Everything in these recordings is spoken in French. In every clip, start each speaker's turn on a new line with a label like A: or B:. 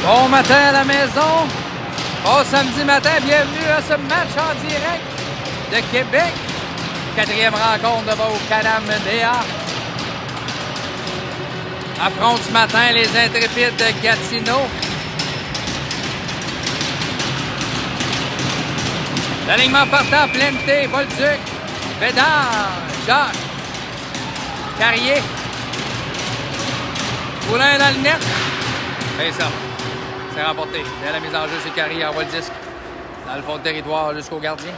A: Bon matin à la maison. Bon samedi matin, bienvenue à ce match en direct de Québec. 4e rencontre de au Can-Am Medea. Affrontent ce matin les intrépides de Gatineau. L'alignement partant, Plente, Bolduc, Bédard, Jacques, Carrier. Poulain dans le net. C'est ça. C'est remporté. Dès la mise en jeu, c'est Carrier envoie le disque dans le fond de territoire jusqu'au gardien.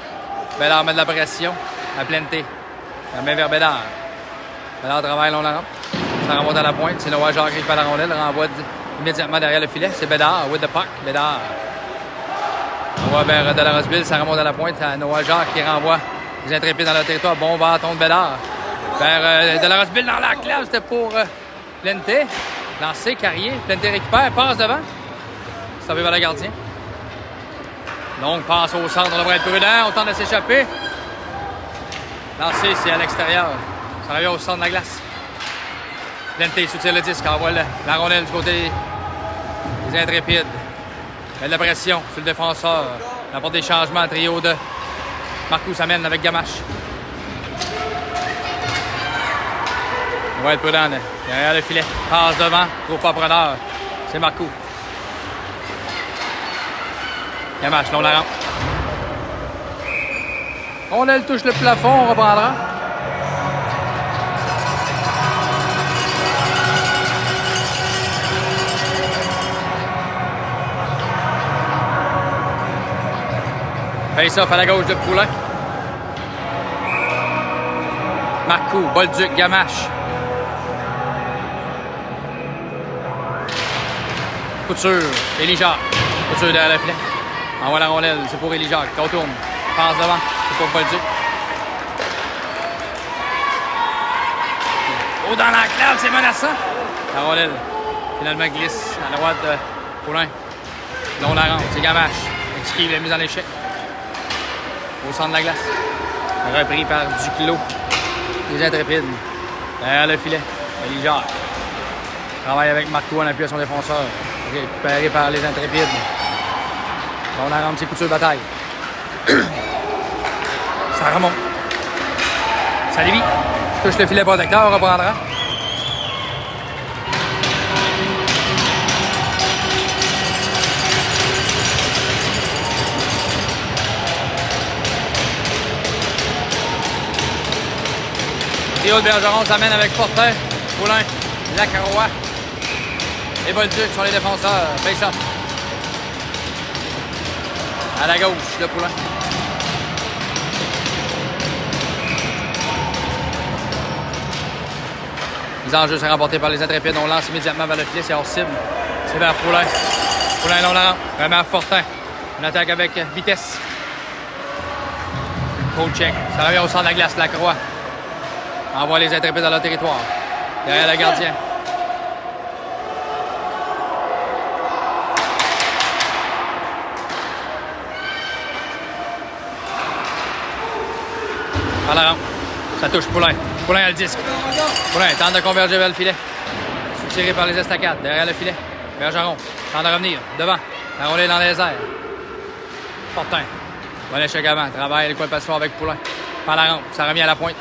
A: Bédard met de la pression à Plente. La main vers Bédard. Bédard travaille long la rampe. Ça remonte à la pointe. C'est Noah Jacques qui la rondelle. Renvoie immédiatement derrière le filet. C'est Bédard with the puck. Bédard. On va vers Delarosville. Ça remonte à la pointe à Noah Jacques qui renvoie les intrépides dans le territoire. Bon bâton de Bédard. Vers Delarosville dans la clave. C'était pour Plente. Lancé, Carrier. Plente récupère. Passe devant. Sauvé vers le gardien. Donc, passe au centre. On devrait être prudent. On tente de s'échapper. Lancé, c'est à l'extérieur. Ça revient au centre de la glace. Plente soutient le disque. Envoie la rondelle du côté des intrépides. Il y a de la pression sur le défenseur. Il apporte des changements. Trio de Marcoux s'amène avec Gamache. On va être prudent. Derrière le filet. Passe devant. Gros pas preneur. C'est Marcoux. Gamache, long la rampe. Rondelle touche le plafond. On reprendra. Face-off à la gauche de Poulain. Marcoux, Bolduc, Gamache. Couture, Élie Jacques. Couture derrière le filet. Envoie la rondelle, c'est pour Élie Jacques. Contourne, passe devant, c'est pour Bolduc. Oh, dans la clave, c'est menaçant. La rondelle, finalement, glisse à la droite de Poulain. Long la rampe, c'est Gamache. Esquive la mise en échec. Au centre de la glace. Repris par Duclos. Les intrépides. Derrière le filet. Élie Jacques. Travaille avec Marcoux en appui à son défenseur. Récupéré par les intrépides. On a rempli couture bataille. Ça remonte. Ça dévie. Touche le filet protecteur, on reprendra. Trio de Bergeron s'amène avec Fortin, Poulain, Lacroix et Bolduc sont les défenseurs. Face-off. À la gauche, le Poulain. Les enjeux sont remportés par les intrépides. On lance immédiatement vers le filet. C'est hors cible. C'est vers Poulain. Poulain long la rampe. Remet à Fortin. On attaque avec vitesse. Cold check. Ça revient au centre de la glace. Lacroix envoie les intrépides dans leur territoire. Derrière le gardien. Par la rampe. Ça touche Poulain. Poulain a le disque. Poulain tente de converger vers le filet. Soutiré par les estacades. Derrière le filet. Bergeron tente de revenir. Devant. La rondelle dans les airs. Fortin. Bon échec avant. Travaille le coin de passion avec Poulain. Par la rampe. Ça revient à la pointe.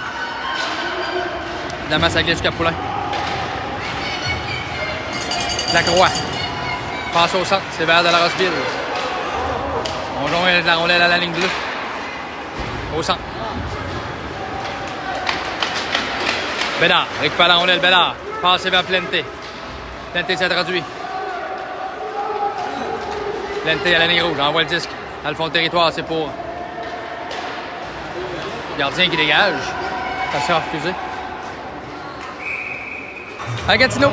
A: Finalement, ça glisse jusqu'à Poulain. Lacroix. Passe au centre. C'est vers Delarosville. On joint la rondelle à la ligne bleue. Au centre. Bédard. Récupère la rondelle. Bédard. Passe vers Plente. Plente s'est traduit. Plente à la ligne rouge. Envoie le disque. Dans le fond de territoire, c'est pour le gardien qui dégage. Ça s'est refusé. À Gatineau.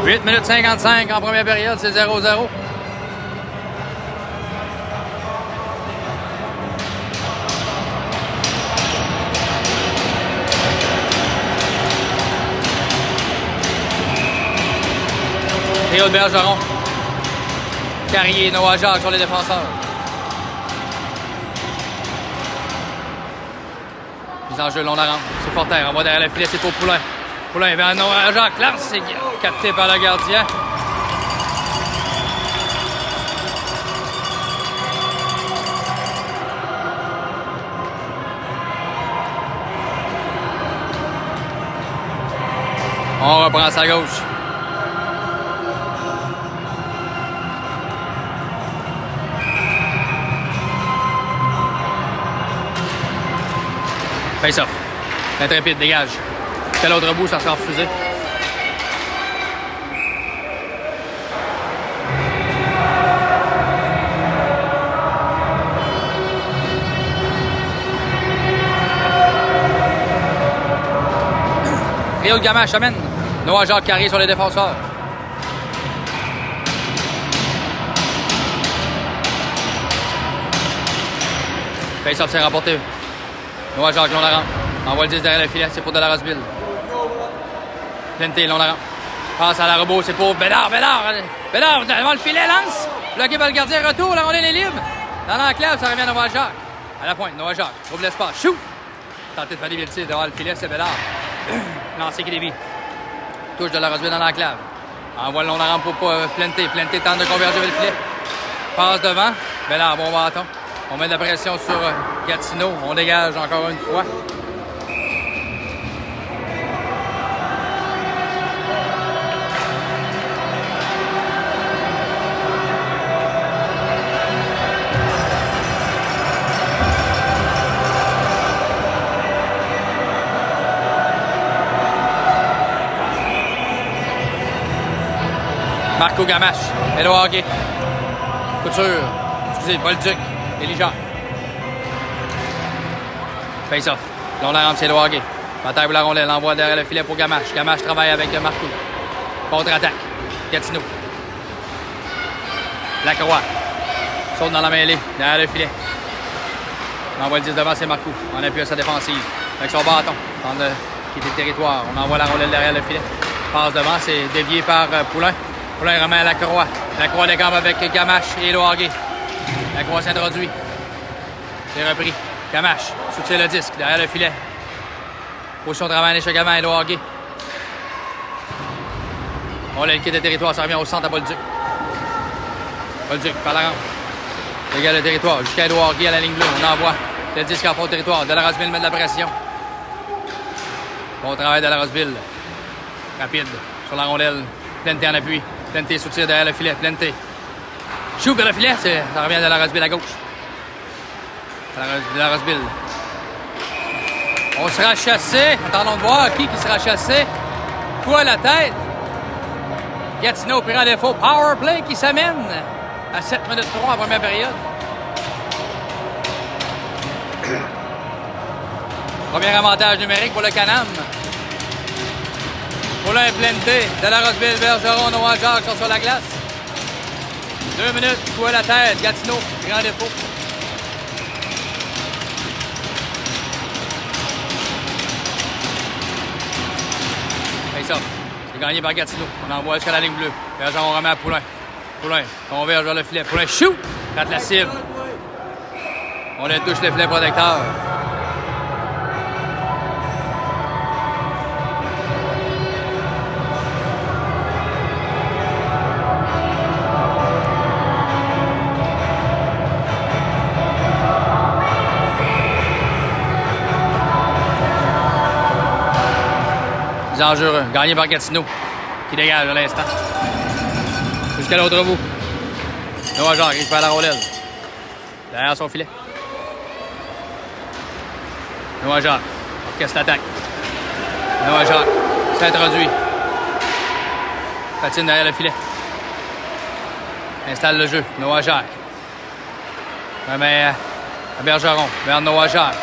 A: 8 minutes 55 en première période, c'est 0-0. Trio de Bergeron. Carrier, Noah Jacques sur les défenseurs. Mise en jeu, long la rampe. C'est Fortin. On va derrière le filet, c'est pour Poulain. Poulain vers Noah Jacques. Là, c'est capté par le gardien. On reprend sa gauche. Face off. Intrépide, dégage. Quel autre bout, ça sera refusé. Rio de Gamache amène. Noah Jacques carré sur les défenseurs. Face off, c'est remporté. Noah Jacques, long la rampe. Envoie le 10 derrière le filet, c'est pour Delarosville. Plenté, long la rampe. Passe à la robot, c'est pour Bédard, devant le filet, lance. Bloqué par le gardien, retour, la rondelle est libre. Dans l'enclave, ça revient à Noah Jacques. À la pointe, Noah Jacques, trouve l'espace, shoot. Tenter de faire des tir devant le filet, c'est Bédard. Lancé qui dévie. Touche Delarosville dans l'enclave. Envoie le long la rampe pour Plenté. Plenté tente de converger vers le filet. Passe devant. Bédard, bon bâton. On met de la pression sur Gatineau. On dégage encore une fois. Marco Gamache. Édouard Haguet. Couture. Excusez, Bolduc. Elijah. Face off. Long la rampe, c'est Édouard Haguet. Bataille pour la rondelle. Envoie derrière le filet pour Gamache. Gamache travaille avec Marco. Contre-attaque. Gatineau. Lacroix. Saute dans la mêlée. Derrière le filet. On envoie le 10 devant, c'est Marco. On appuie à sa défensive. Avec son bâton. Tente de quitter le territoire. On envoie la rondelle derrière le filet. Passe devant, c'est dévié par Poulain. Poulain remet à Lacroix. Lacroix décampe avec Gamache et Édouard Haguet. Lacroix s'introduit. C'est repris. Gamache soutient le disque derrière le filet. Position de travail d'échec-avant, Édouard Haguet. On l'a quitte le territoire, ça revient au centre à Bolduc. Bolduc par la rampe. Régale le territoire jusqu'à Édouard Haguet à la ligne bleue. On envoie le disque en fond de territoire. Delarosville met de la pression. Bon travail de Delarosville. Rapide sur la rondelle. Plenté en appui. Plenté soutient derrière le filet. Plenté. Chou vers le filet. Ça revient de Delarosville à gauche. Delarosville. On sera chassé. Attendons de voir qui sera chassé. Quoi la tête? Gatineau pris en défaut. Power play qui s'amène à 7 minutes 3 en première période. Premier avantage numérique pour le Canam. Poulain Plenté, Delarosville, Bergeron, Noah Jacques sont sur la glace. 2 minutes, coup à la tête, Gatineau, grand défaut. Face-off, c'est gagné par Gatineau. On envoie jusqu'à la ligne bleue. Bergeron remet à Poulain. Poulain, converge vers le filet. Poulain, shoot! Rate la cible. On le touche le filet protecteur. Dangereux, gagné par Gatineau, qui dégage à l'instant. Jusqu'à l'autre bout. Noah Jacques récupère la rondelle. Derrière son filet. Noah Jacques, orchestre l'attaque. Noah Jacques s'introduit. Patine derrière le filet. Installe le jeu. Noah Jacques. Remet à Bergeron. Vers Noah Jacques.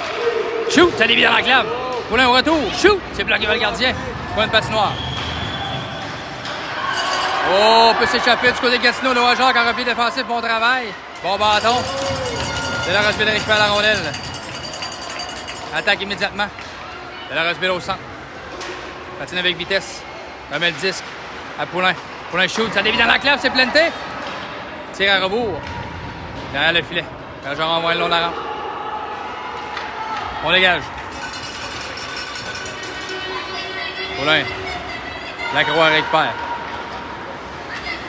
A: Shoot! Ça dévie dans l'enclave. Poulain au retour. Shoot! C'est bloqué par le gardien. Point de patinoire. Oh, on peut s'échapper du côté de Gatineau. Noah Jacques en repli défensif. Bon travail. Bon bâton. Delarosville récupère la rondelle. Attaque immédiatement. Delarosville au centre. Patine avec vitesse. Remet le disque à Poulain. Poulain shoot. Ça dévie dans l'enclave. C'est Plenté. Tire à rebours. Derrière le filet. Bergeron envoie le long de la rampe. On dégage. Poulain. Lacroix récupère.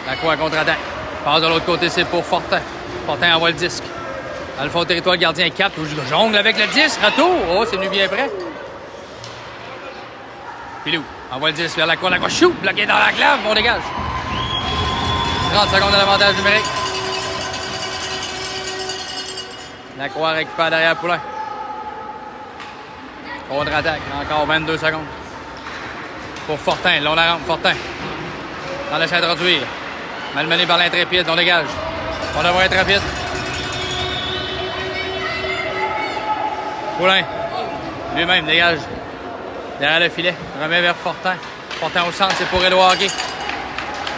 A: Lacroix contre-attaque. Passe de l'autre côté, c'est pour Fortin. Fortin envoie le disque. Dans le fond de territoire, le gardien capte. Jongle avec le disque. Retour. Oh, c'est venu bien près. Pilou. Envoie le 10 vers la cour. La cour, shoot! Bloqué dans la clave. On dégage. 30 secondes de l'avantage numérique. La croix récupère derrière Poulain. Contre-attaque. Encore 22 secondes. Pour Fortin. Long la rampe. Fortin. On laisse introduire. Malmené par l'intrépide. On dégage. On devrait être rapide. Poulain. Lui-même dégage. Derrière le filet. Remet vers Fortin. Fortin au centre. C'est pour Édouard Guay.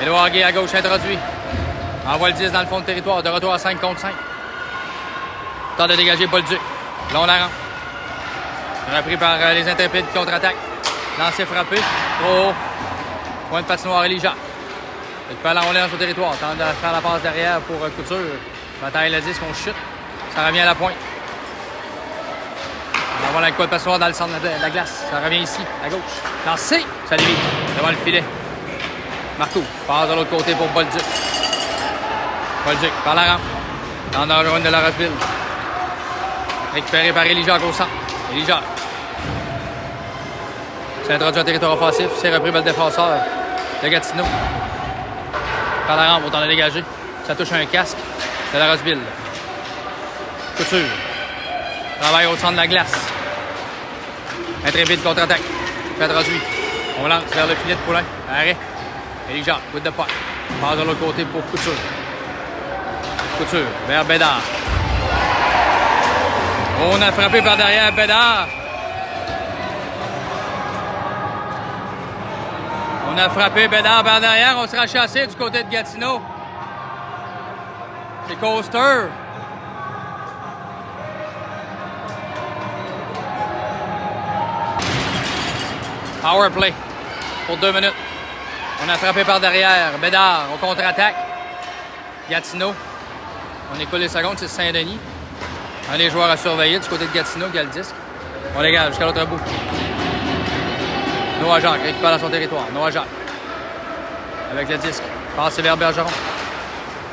A: Édouard Guay à gauche introduit. Envoie le 10 dans le fond de territoire. De retour à 5 contre 5. Temps de dégager Bolduc. Long la rampe. Repris par les intrépides qui contre-attaquent. Lancé frappé. Trop haut. Point de patinoire Elijah. Récupère la rondelle dans son territoire. Tente de faire la passe derrière pour Couture. Bataille le 10 qu'on chute. Ça revient à la pointe. On va voir le point de patinoire dans le centre de la glace. Ça revient ici, à gauche. Lancé. Ça dévie. Devant le filet. Marcoux. Passe de l'autre côté pour Bolduc. Bolduc par la rampe. Dans le run de la Roseville. Récupéré par Elijah au centre. Elijah. C'est introduit en territoire offensif. C'est repris par le défenseur de Gatineau. Par la rampe, autant de dégager. Ça touche un casque de la Roseville. Couture. Travaille au centre de la glace. Intrépide contre-attaque. C'est introduit. On lance vers le filet de Poulain. Arrêt. Elijah, coup de passe. Passe de l'autre côté pour Couture. Couture vers Bédard. On a frappé par derrière Bédard. On a frappé Bédard par derrière. On sera chassé du côté de Gatineau. C'est Coaster. Power play pour 2 minutes. On a frappé par derrière. Bédard, on contre-attaque. Gatineau. On écoule les secondes, c'est Saint-Denis. Un des joueurs à surveiller du côté de Gatineau qui a le disque. On dégage jusqu'à l'autre bout. Noah Jacques récupère dans son territoire. Noah Jacques. Avec le disque. Passe vers Bergeron.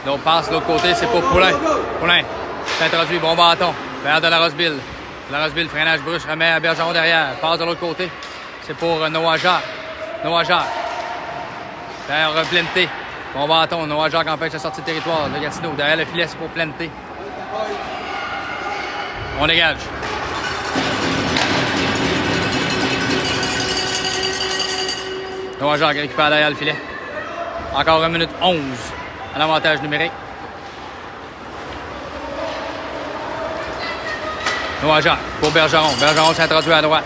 A: Donc passe de l'autre côté, c'est pour Poulain. Poulain s'introduit, bon bâton. Vers de la Roseville. La Roseville, freinage brusque, remet à Bergeron derrière. Passe de l'autre côté. C'est pour Noah Jacques. Noah Jacques. Vers Plenté. Bon bâton. Noah Jacques empêche la sortie de territoire de Gatineau. Derrière le filet, c'est pour Plenté. On dégage. Noah Jacques récupère derrière le filet. Encore 1 minute 11 à l'avantage numérique. Noah Jacques pour Bergeron. Bergeron s'introduit à droite.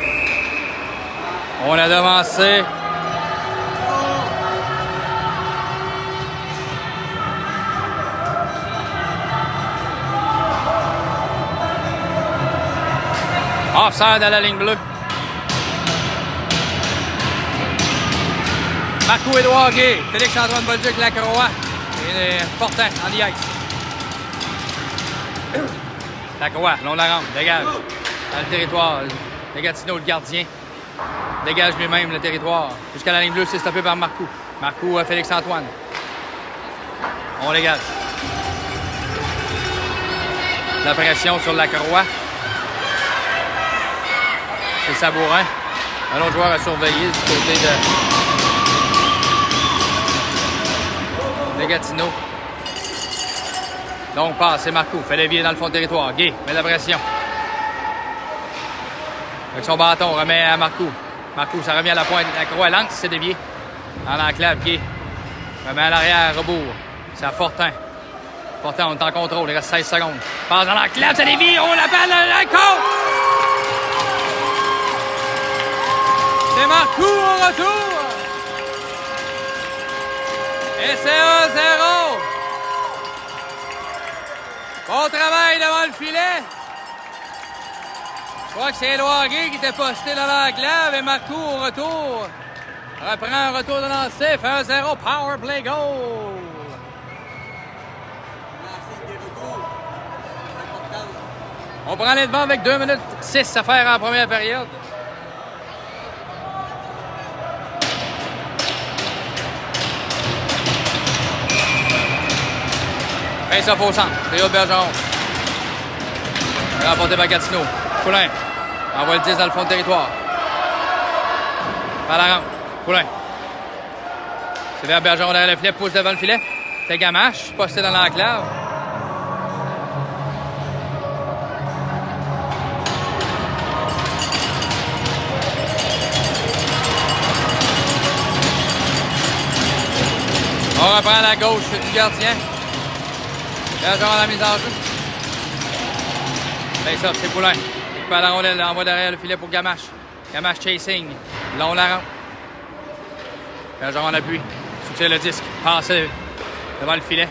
A: On a devancé. Offside à la ligne bleue. Marcoux-Édouard Guay, Félix-Antoine Bolduc, Lacroix et Fortin en ice. Lacroix, long la rampe, dégage. Dans le territoire de Gatineau, le gardien. Dégage lui-même le territoire. Jusqu'à la ligne bleue, c'est stoppé par Marcoux. Marcoux, Félix-Antoine. On dégage. La pression sur Lacroix. C'est Sabourin. Un autre joueur à surveiller du côté de Gatineau. Donc passe, c'est Marcoux. Fait levier dans le fond de territoire. Guay met la pression. Avec son bâton, remet à Marcoux. Marcoux, ça revient à la pointe. Lacroix lance, c'est dévié. Dans l'enclave, Guay. Remet à l'arrière, rebours. C'est à Fortin. Fortin, on est en contrôle. Il reste 16 secondes. Passe dans l'enclave, c'est dévié. On l'appelle le compte! C'est Marcoux au retour. Et c'est 1-0. Bon travail devant le filet. Je crois que c'est Édouard Guay qui était posté dans l'enclave et Marcoux au retour. Reprend un retour de lancer. Fait 1-0. Power play goal. On prend les devants avec 2 minutes 6 à faire en première période. Ça au centre. Théo de Bergeron. Remporté par Gatineau. Poulain. Envoie le 10 dans le fond de territoire. Par la rampe. Poulain. C'est vers Bergeron derrière le filet, pousse devant le filet. C'est Gamache, posté dans l'enclave. On reprend à la gauche du gardien. Bergeron à la mise en jeu. Bien ça, c'est Poulain. Il récupère la rondelle, envoie derrière le filet pour Gamache. Gamache chasing. Long la rampe. Bergeron en appui. Soutient le disque. Passe devant le filet.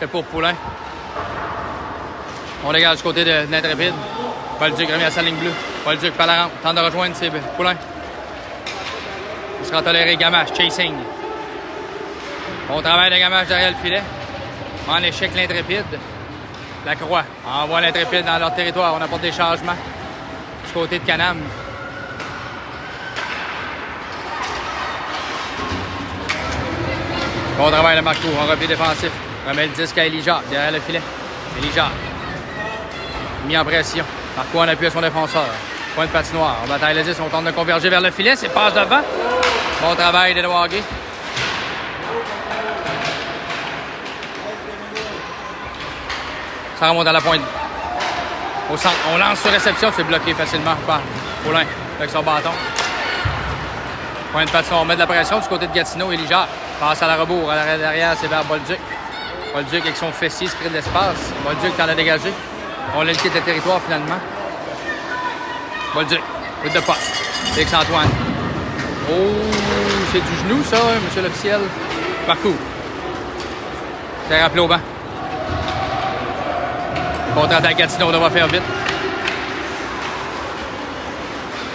A: C'est pour Poulain. On regarde du côté de l'Intrépide. Bolduc remet à sa ligne bleue. Bolduc par la rampe. Tente de rejoindre, c'est Poulain. Il sera toléré. Gamache chasing. Bon travail de Gamache derrière le filet. En échec l'Intrépide. Lacroix envoie l'Intrépide dans leur territoire. On apporte des changements du côté de Canam. Bon travail de Marcoux. En repli défensif. Remet le disque à Elijah derrière le filet. Elijah mis en pression. Marcoux en appui à son défenseur. Point de patinoire. On bataille le 10. On tente de converger vers le filet. C'est passe devant. Bon travail d'Edouard Gay. Ça remonte à la pointe. Au centre. On lance sur réception. C'est bloqué facilement par Poulain avec son bâton. Point de patinoire. On met de la pression du côté de Gatineau. Elijah passe à la rebours. À l'arrière derrière, c'est vers Bolduc. Bolduc avec son fessier se crée de l'espace. Bolduc tente de dégager. On l'a quitté le territoire finalement. Bolduc. With the puck. Félix-Antoine. Oh, c'est du genou ça, hein, monsieur l'officiel. Parcours. C'est rappelé au banc. Contre-attaque Gatineau, on devra faire vite.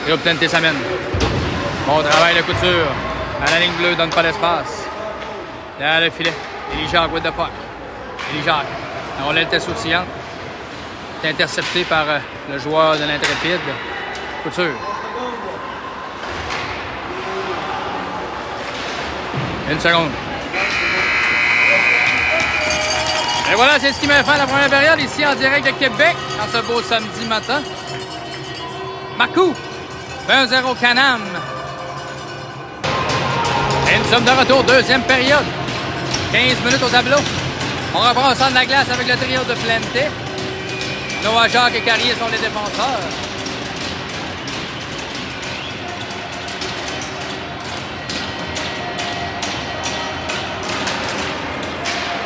A: Et Plante s'amène. Bon travail de couture. À la ligne bleue, donne pas d'espace. Derrière le filet. Elijah with the puck. Elijah. On l'a été soutillante. C'est intercepté par le joueur de l'Intrépide. Couture. Une seconde. Et voilà, c'est ce qui m'a fait la première période ici en direct de Québec, en ce beau samedi matin. Marcoux, 1-0 Canam. Et nous sommes de retour, deuxième période. 15 minutes au tableau. On reprend au centre de la glace avec le trio de Plante. Noah Jacques et Carrier sont les défenseurs.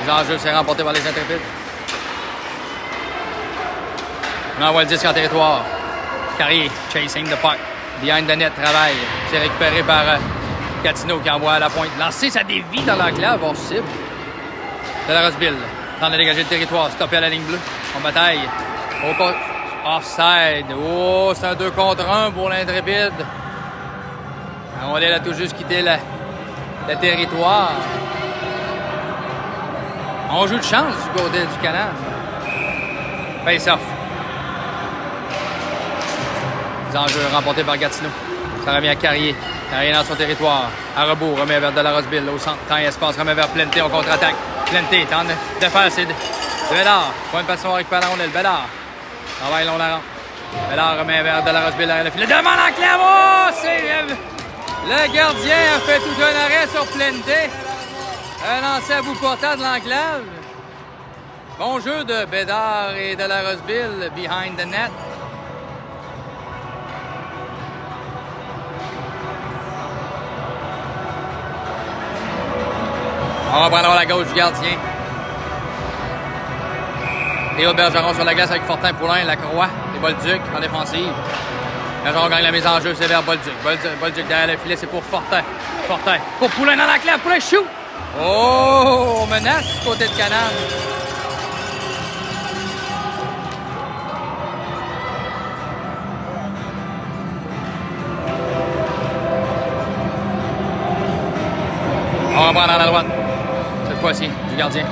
A: Les enjeux, c'est remporté par les Intrépides. On envoie le disque en territoire. Carrier, chasing the puck. Behind the net, travail. C'est récupéré par Gatineau qui envoie à la pointe. Lancé, ça dévie dans l'enclave, hors cible. De la Roseville. Tente de dégager le territoire. Stoppé à la ligne bleue. On bataille. Offside. Oh, c'est un 2 contre 1 pour l'Intrépide. On a tout juste quitté le territoire. On joue de chance du côté du Canam. Face-off. Les enjeux remportés par Gatineau. Ça revient à Carrier. Carrier dans son territoire. À rebours, remet vers de la Roseville au centre. Temps et espace, remet vers Plante. On contre-attaque. Plante tente de faire ses... Bédard. Point de passion avec la rondelle. Bédard. Travaille long la rampe. Bédard remet vers de la Roseville derrière le filet. Devant l'enclave. Oh, c'est... Le gardien a fait tout un arrêt sur Plante. Un lancer à bout portant de l'enclave. Bon jeu de Bédard et de la Roseville behind the net. On va prendre la gauche du gardien. Théo Bergeron sur la glace avec Fortin, Poulain, Lacroix et Bolduc en défensive. Bergeron gagne la mise en jeu, c'est vers Bolduc. Bolduc derrière le filet, c'est pour Fortin. Fortin pour Poulain dans la clave. Poulain shoot! Oh, on menace du côté de Canam. On va prendre à la droite. Cette fois-ci, du gardien.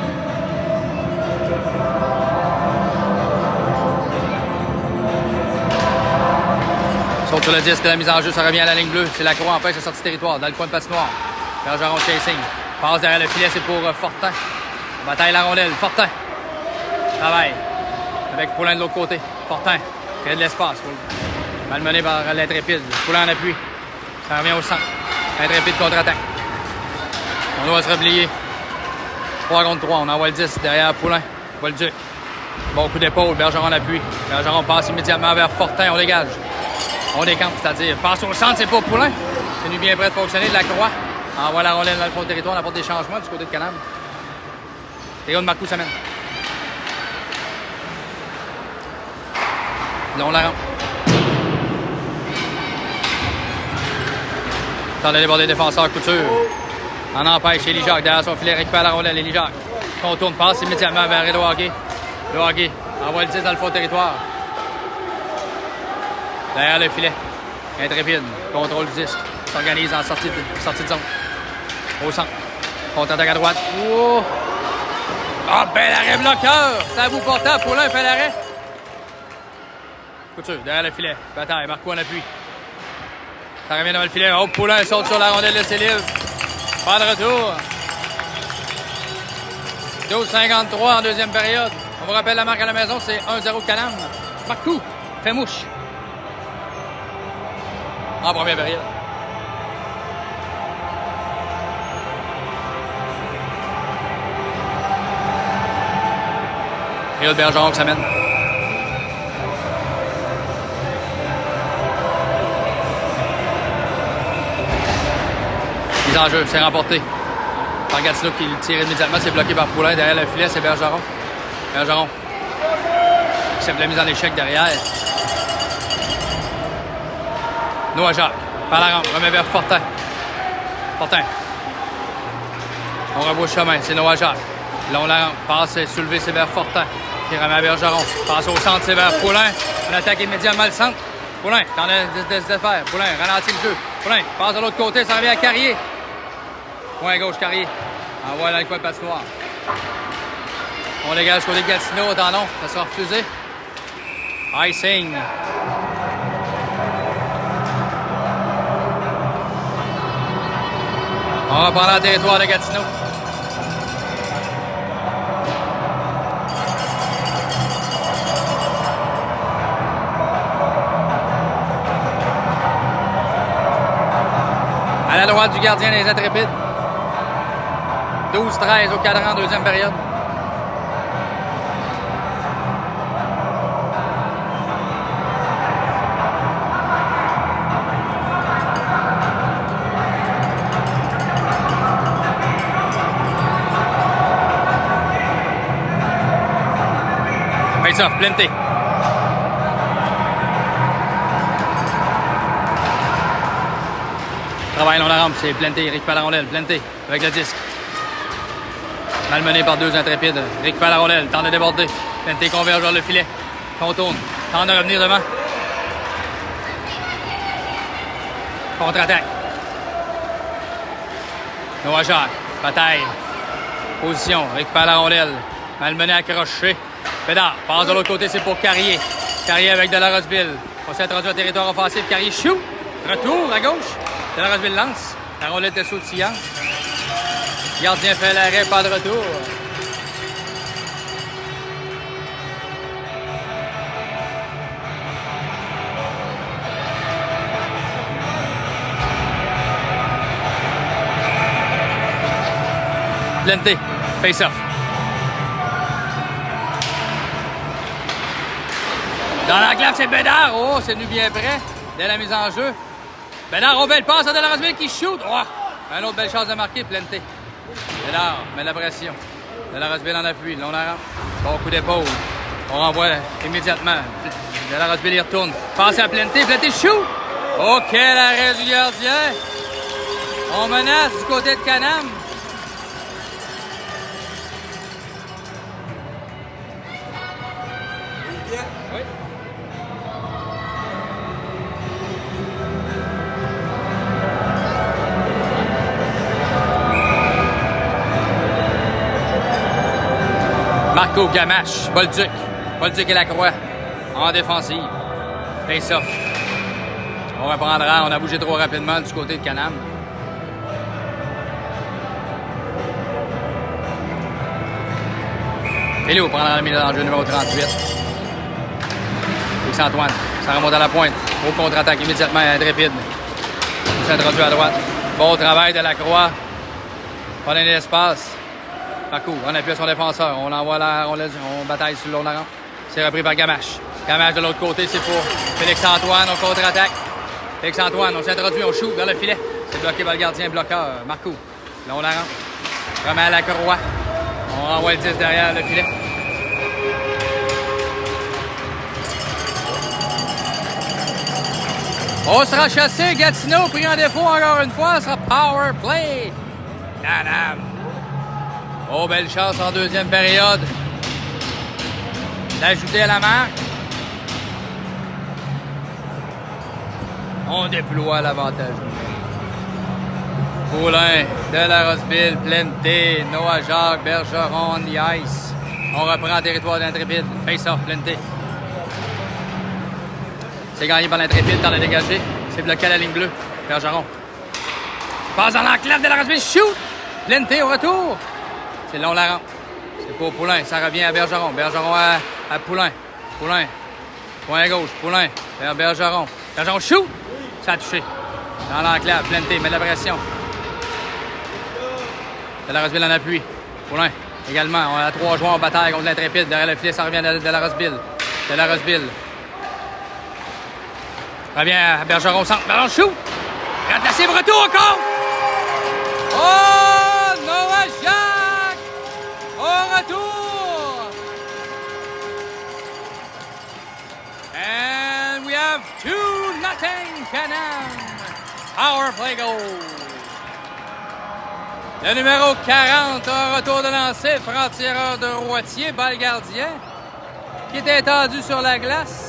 A: Saute sur le disque, la mise en jeu, ça revient à la ligne bleue. C'est Lacroix empêche la sortie territoire dans le coin de patinoire. Bergeron chasing. Passe derrière le filet, c'est pour Fortin. Bataille la rondelle. Fortin. Travail. Avec Poulain de l'autre côté. Fortin. Crée de l'espace. Malmené par l'Intrépide. Poulain en appui. Ça revient au centre. Intrépide contre-attaque. On doit se replier. 3 contre 3. On envoie le 10 derrière Poulain. Bolduc. Bon coup d'épaule. Bergeron appuie. Bergeron passe immédiatement vers Fortin. On dégage. On décampe, c'est-à-dire passe au centre, c'est pas Poulain. C'est lui bien prêt de fonctionner. De la Croix. Envoie la rondelle dans le fond de territoire. On apporte des changements du côté de Canam. Théo de Marcoux s'amène. Là, on la rentre. Temps de déborder défenseur Couture. En empêche Élie Jacques derrière son filet, récupère la rondelle. Élie Jacques contourne, passe immédiatement vers Édouard Gay. Édouard Gay envoie le 10 dans le fond de territoire. Derrière le filet. Intrépide. Contrôle du disque. S'organise en sortie de zone. Au centre. Contre-attaque à droite. Oh! Ah, bel arrêt bloqueur! C'est à bout portant. Poulain fait l'arrêt. Couture, derrière le filet. Bataille. Marcoux en appui. Ça revient dans le filet. Oh, Poulain saute sur la rondelle de Célib. Pas de retour. 12:53 en deuxième période. On vous rappelle la marque à la maison, c'est 1-0 Canam. Marcoux fait mouche. En première période. Rio de Bergeron qui s'amène. Mise en jeu, c'est remporté par Gatineau qui tire immédiatement. C'est bloqué par Poulain. Derrière le filet, c'est Bergeron. Bergeron accepte la mise en échec derrière. Noah Jacques, par la rampe, remet vers Fortin. Fortin. On rebouche chemin, c'est Noah Jacques. Là, on la rampe, passe, c'est soulevé, c'est vers Fortin. Qui remet à Bergeron. Passe au centre, c'est vers Poulain. On attaque immédiatement le centre. Poulain, t'en as de faire. Poulain, ralentit le jeu. Poulain, passe de l'autre côté, ça revient à Carrier. Point gauche, Carrier. Envoie dans le coin de patinoire. On dégage côté de Gatineau, non, ça sera refusé. Icing. On reprend le territoire de Gatineau. À la droite du gardien des Intrépides. 12-13 au cadran, deuxième période. Face-off, Plenté. Travail long la rampe, c'est Plenté, récupère la rondelle. Plenté avec le disque. Malmené par deux Intrépides. Récupère la rondelle, tente de déborder. Plenté converge vers le filet. Contourne, tente de revenir devant. Contre-attaque. Noah Jacques, bataille. Position, récupère la rondelle. Malmené accroché. Bédard, passe de l'autre côté, c'est pour Carrier. Carrier avec de la Roseville. On s'est introduit au territoire offensif. Carrier shoot. Retour à gauche. De la Roseville lance. La rondelle était sautillante. Gardien fait l'arrêt, pas de retour. Plenté, face-off. Dans la glace, c'est Bédard. Oh, c'est venu bien près. Dès la mise en jeu. Bédard, oh, belle passe à De La Roseville qui shoot. Oh, une autre belle chance de marquer, Plenté. Bédard met la pression. De La Roseville en appui. Là, on la rentre. Bon coup d'épaule. On renvoie immédiatement. De La Roseville y retourne. Passe à Plenté. Plenté shoot. Oh, quel arrêt du gardien. On menace du côté de Canam. Oui. Marco Gamache, Bolduc. Bolduc et Lacroix en défensive. Face-off. On reprendra. On a bougé trop rapidement du côté de Canam. Léo prendra la mise en jeu numéro 38. Félix-Antoine. Ça remonte à la pointe. Au contre-attaque immédiatement. Intrépide. Il s'introduit à droite. Bon travail de Lacroix. Pas donné l'espace. Parcours. On appuie son défenseur. On envoie on bataille sur le long de la rampe. C'est repris par Gamache. Gamache de l'autre côté, c'est pour Félix-Antoine. On contre-attaque. Félix-Antoine, on s'introduit, on shoot vers le filet. C'est bloqué par le gardien bloqueur. Marco. Long de la rampe. Remet à Lacroix. On renvoie le 10 derrière le filet. On sera chassé. Gatineau pris en défaut encore une fois. Ce sera power play. Canam. Oh, belle chance en deuxième période d'ajouter à la marque. On déploie l'avantage. Poulain, de la Roseville, Plente, Noah Jacques, Bergeron, on the ice. On reprend territoire d'Intrépide. Face-off, Plente. C'est gagné par l'Intrépide dans le dégagé. C'est bloqué à la ligne bleue. Bergeron. Passe dans l'enclave de la Roseville. Shoot! Plente au retour. C'est long la rampe. C'est pour Poulain. Ça revient à Bergeron. Bergeron à Poulain. Poulain. Point gauche. Poulain. Vers Bergeron. Bergeron shoot! Ça a touché. Dans l'enclave. Plente. Met de la pression. De la Roseville en appui. Poulain. Également. On a 3 joueurs en bataille contre l'Intrépide. Derrière le filet, ça revient de la Roseville. De la Roseville. Revient à Bergeron au centre. Bergeron shoot! Rattrapé, retour encore! Oh! Noah Jacques! Au retour! And we have 2-0 Canam. Power play goal. Le numéro 40, un retour de lancer, franc-tireur de Roitier, balle gardien, qui était étendu sur la glace.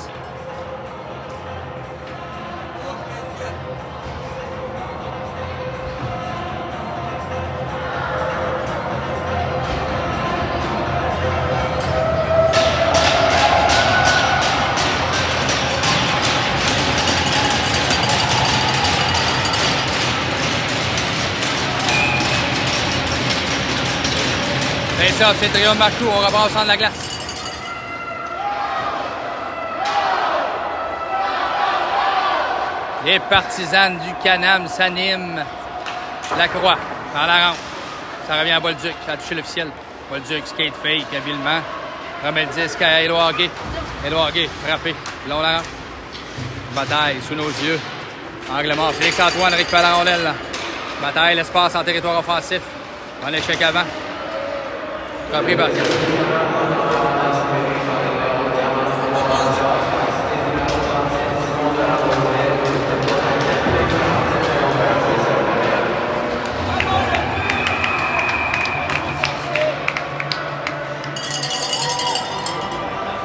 A: Et ça, c'est Trio Marcoux, on repasse en de la glace. Les partisans du Canam s'animent. Lacroix, dans la rampe. Ça revient à Bolduc, ça a touché l'officiel. Bolduc, skate fake, habilement. Remet le disque à Édouard Gay. Édouard Gay, frappé, long la rampe. Bataille sous nos yeux. Angle mort, Félix-Antoine récupère la rondelle. Bataille, l'espace en territoire offensif. Dans l'échec avant. Repris par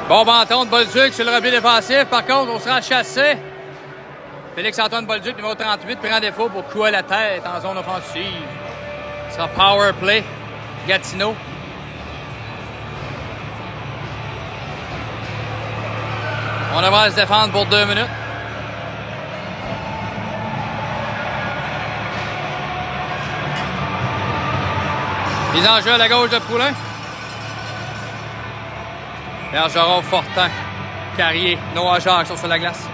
A: bon banton de Bolduc sur le repli défensif. Par contre, on sera chassé. Félix-Antoine Bolduc, numéro 38, prend défaut pour couper la tête en zone offensive. Ce sera power play. Gatineau. On devra se défendre pour 2 minutes. Mise en jeu à la gauche de Poulain. Bergeron, Fortin, Carrier, Noah Jacques sont sur la glace.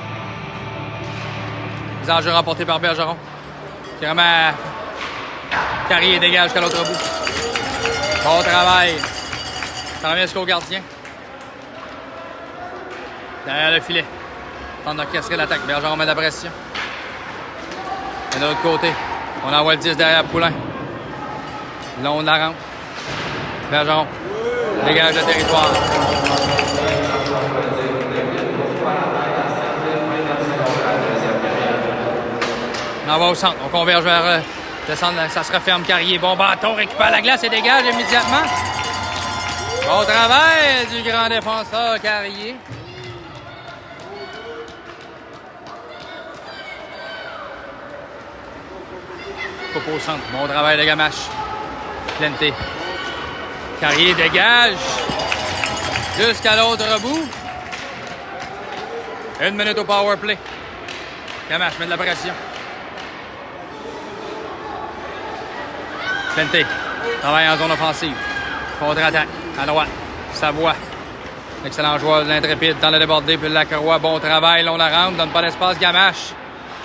A: Mise en jeu remportée par Bergeron. Qui remet Carrier dégage qu'à l'autre bout. Bon travail. Ça revient jusqu'au gardien. Derrière le filet. Tente d'orchestrer l'attaque. Bergeron met de la pression. Et de l'autre côté, on envoie le 10 derrière Poulain. Long de la rampe. Bergeron dégage le territoire. On envoie au centre. On converge vers descendre. Ça se referme. Carrier. Bon bâton. Récupère la glace et dégage immédiatement. Bon travail du grand défenseur Carrier. Coupe au centre. Bon travail de Gamache. Plente. Carrier dégage. Jusqu'à l'autre bout. 1 minute au power play. Gamache met de la pression. Plente. Travaille en zone offensive. Contre-attaque. À droite. Savoie. Excellent joueur de l'Intrépide dans le débordé. Puis Lacroix. Bon travail. Long la rampe. Donne pas d'espace. Gamache.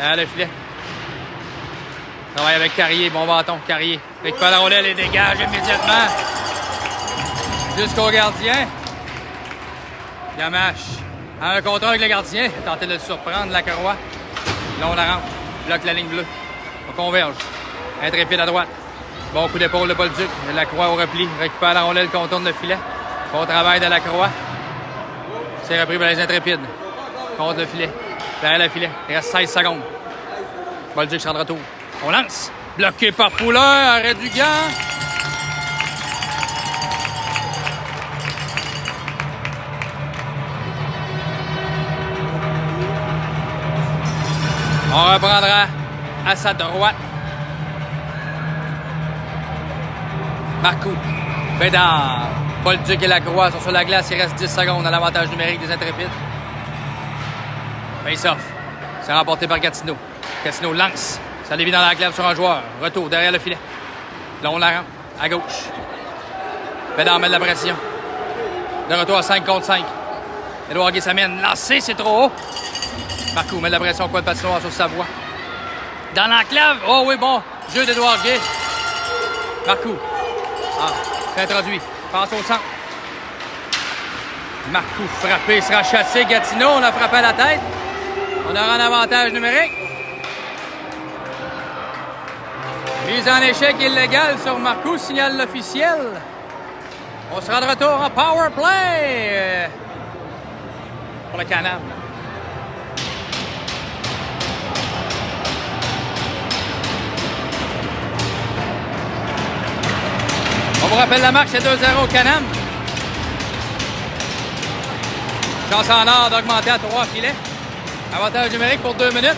A: À le filet. Travaille avec Carrier, bon bâton, Carrier. Récupère la rondelle et dégage immédiatement. Jusqu'au gardien. Gamache. Un contre un avec le gardien. Tenter de le surprendre, Lacroix. Là, on arrange. Bloque la ligne bleue. On converge. Intrépide à droite. Bon coup d'épaule de Bolduc. Lacroix au repli. Récupère la rondelle, contourne le filet. Bon travail de Lacroix. C'est repris par les intrépides. Contre le filet. Derrière le filet. Il reste 16 secondes. Bolduc sera de retour. On lance. Bloqué par Poulain. Arrêt du gant. On reprendra à sa droite. Marcoux. Bédard. Bolduc et Lacroix sont sur la glace. Il reste 10 secondes à l'avantage numérique des intrépides. Face-off. C'est remporté par Gatineau. Gatineau lance. Ça dévie dans la clave sur un joueur. Retour derrière le filet. Là, on la rend. À gauche. Bédard met de la pression. De retour à 5 contre 5. Édouard Guay s'amène. Lancé, c'est trop haut. Marcoux met de la pression au coin de patinoire sur Savoie. Dans l'enclave. Oh oui, bon. Jeu d'Édouard Guay. Marcoux. C'est introduit. Passe au centre. Marcoux frappé. Sera chassé. Gatineau, on a frappé à la tête. On aura un avantage numérique. Mise en échec illégale sur Marcoux, signale l'officiel. On sera de retour en power play pour le Canam. On vous rappelle la marque, c'est 2-0 au Canam. Chance en or d'augmenter à 3 filets. Avantage numérique pour 2 minutes.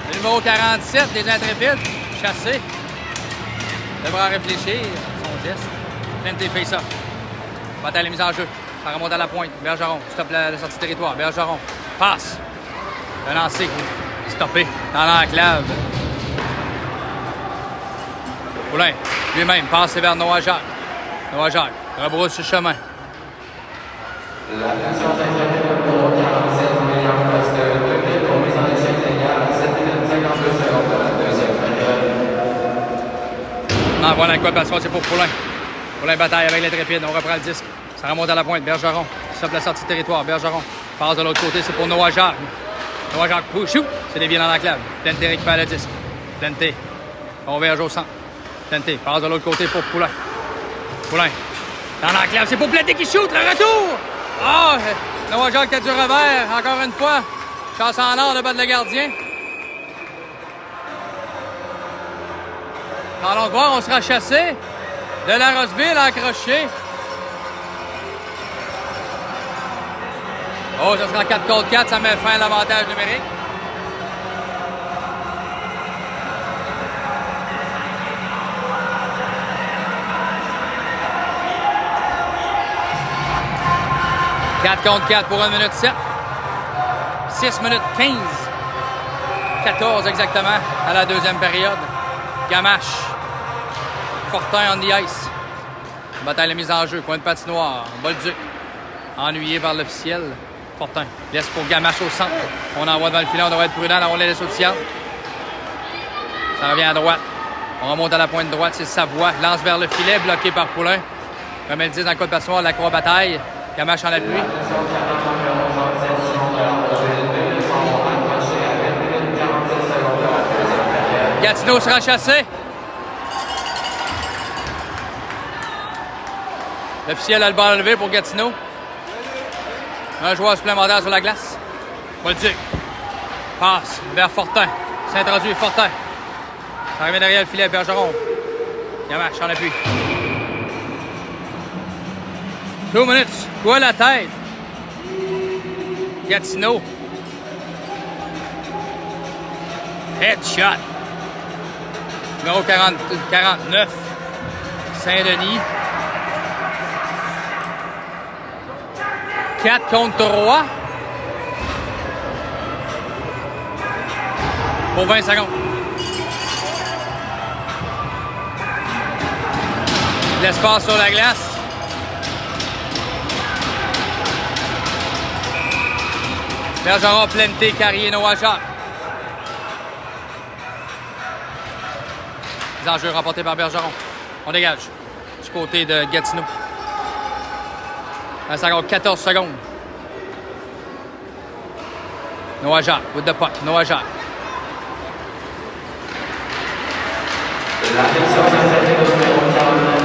A: Le numéro 47 des Intrépides, chassé. Devra réfléchir son geste. Plein de face-off. Bataille la mise en jeu. Ça remonte à la pointe. Bergeron. Stop la sortie de territoire. Bergeron. Passe. Le lancer. Stoppé. Dans l'enclave. Poulain. Lui-même. Passe vers Noah Jacques. Noah Jacques. Rebrousse le chemin.
B: La position d'Intrépides numéro 47 millions poste 2000 pour mise en échec légale à 7 minutes 52 secondes de la deuxième période.
A: Non, voilà quoi, parce que c'est pour Poulain. Poulain bataille avec l'Intrépide. On reprend le disque. Ça remonte à la pointe. Bergeron. Stop la sortie de territoire. Bergeron. Passe de l'autre côté. C'est pour Noah Jacques. Noah Jacques pousse. C'est dévié dans l'enclave. Plente récupère le disque. Plente. Converge au centre. Plente. Passe de l'autre côté pour Poulain. Poulain. Dans l'enclave. C'est pour Plente qui shoot. Le retour. Ah! Noah Jacques a du revers. Encore une fois. Chance en or de battre le gardien. Allons voir, on sera chassé. De la Roseville accroché. Oh, ça sera 4 contre 4, ça met fin à l'avantage numérique. « 4 contre 4 pour 1 minute 7. 6 minutes 15. 14 exactement à la deuxième période. Gamache. Fortin on the ice. Bataille de mise en jeu. Coin de patinoire. Bolduc. Ennuyé par l'officiel. Fortin. Laisse pour Gamache au centre. On envoie devant le filet. On doit être prudent. On laisse au tiers. Ça revient à droite. On remonte à la pointe droite. C'est Savoie. Lance vers le filet. Bloqué par Poulain. Comme elle dit dans le coin de patinoire, la croix bataille. Gamache en appui. Gatineau sera chassé. L'officiel a le ballon levé pour Gatineau. Un joueur supplémentaire sur la glace. Bolduc. Passe vers Fortin. S'introduit Fortin. Ça revient derrière le filet. Bergeron. Gamache en appui. 2 minutes. Quoi la tête? Gatineau. Headshot. Numéro 49. Saint-Denis. 4 contre 3. Pour 20 secondes. L'espace sur la glace. Bergeron, Plente, Carrier, Noah Jacques. en jeu remportée par Bergeron. On dégage du côté de Gatineau. Il reste encore 14 secondes. Noah Jacques, with the puck. Noah Jacques.
B: La section s'installe au numéro 49,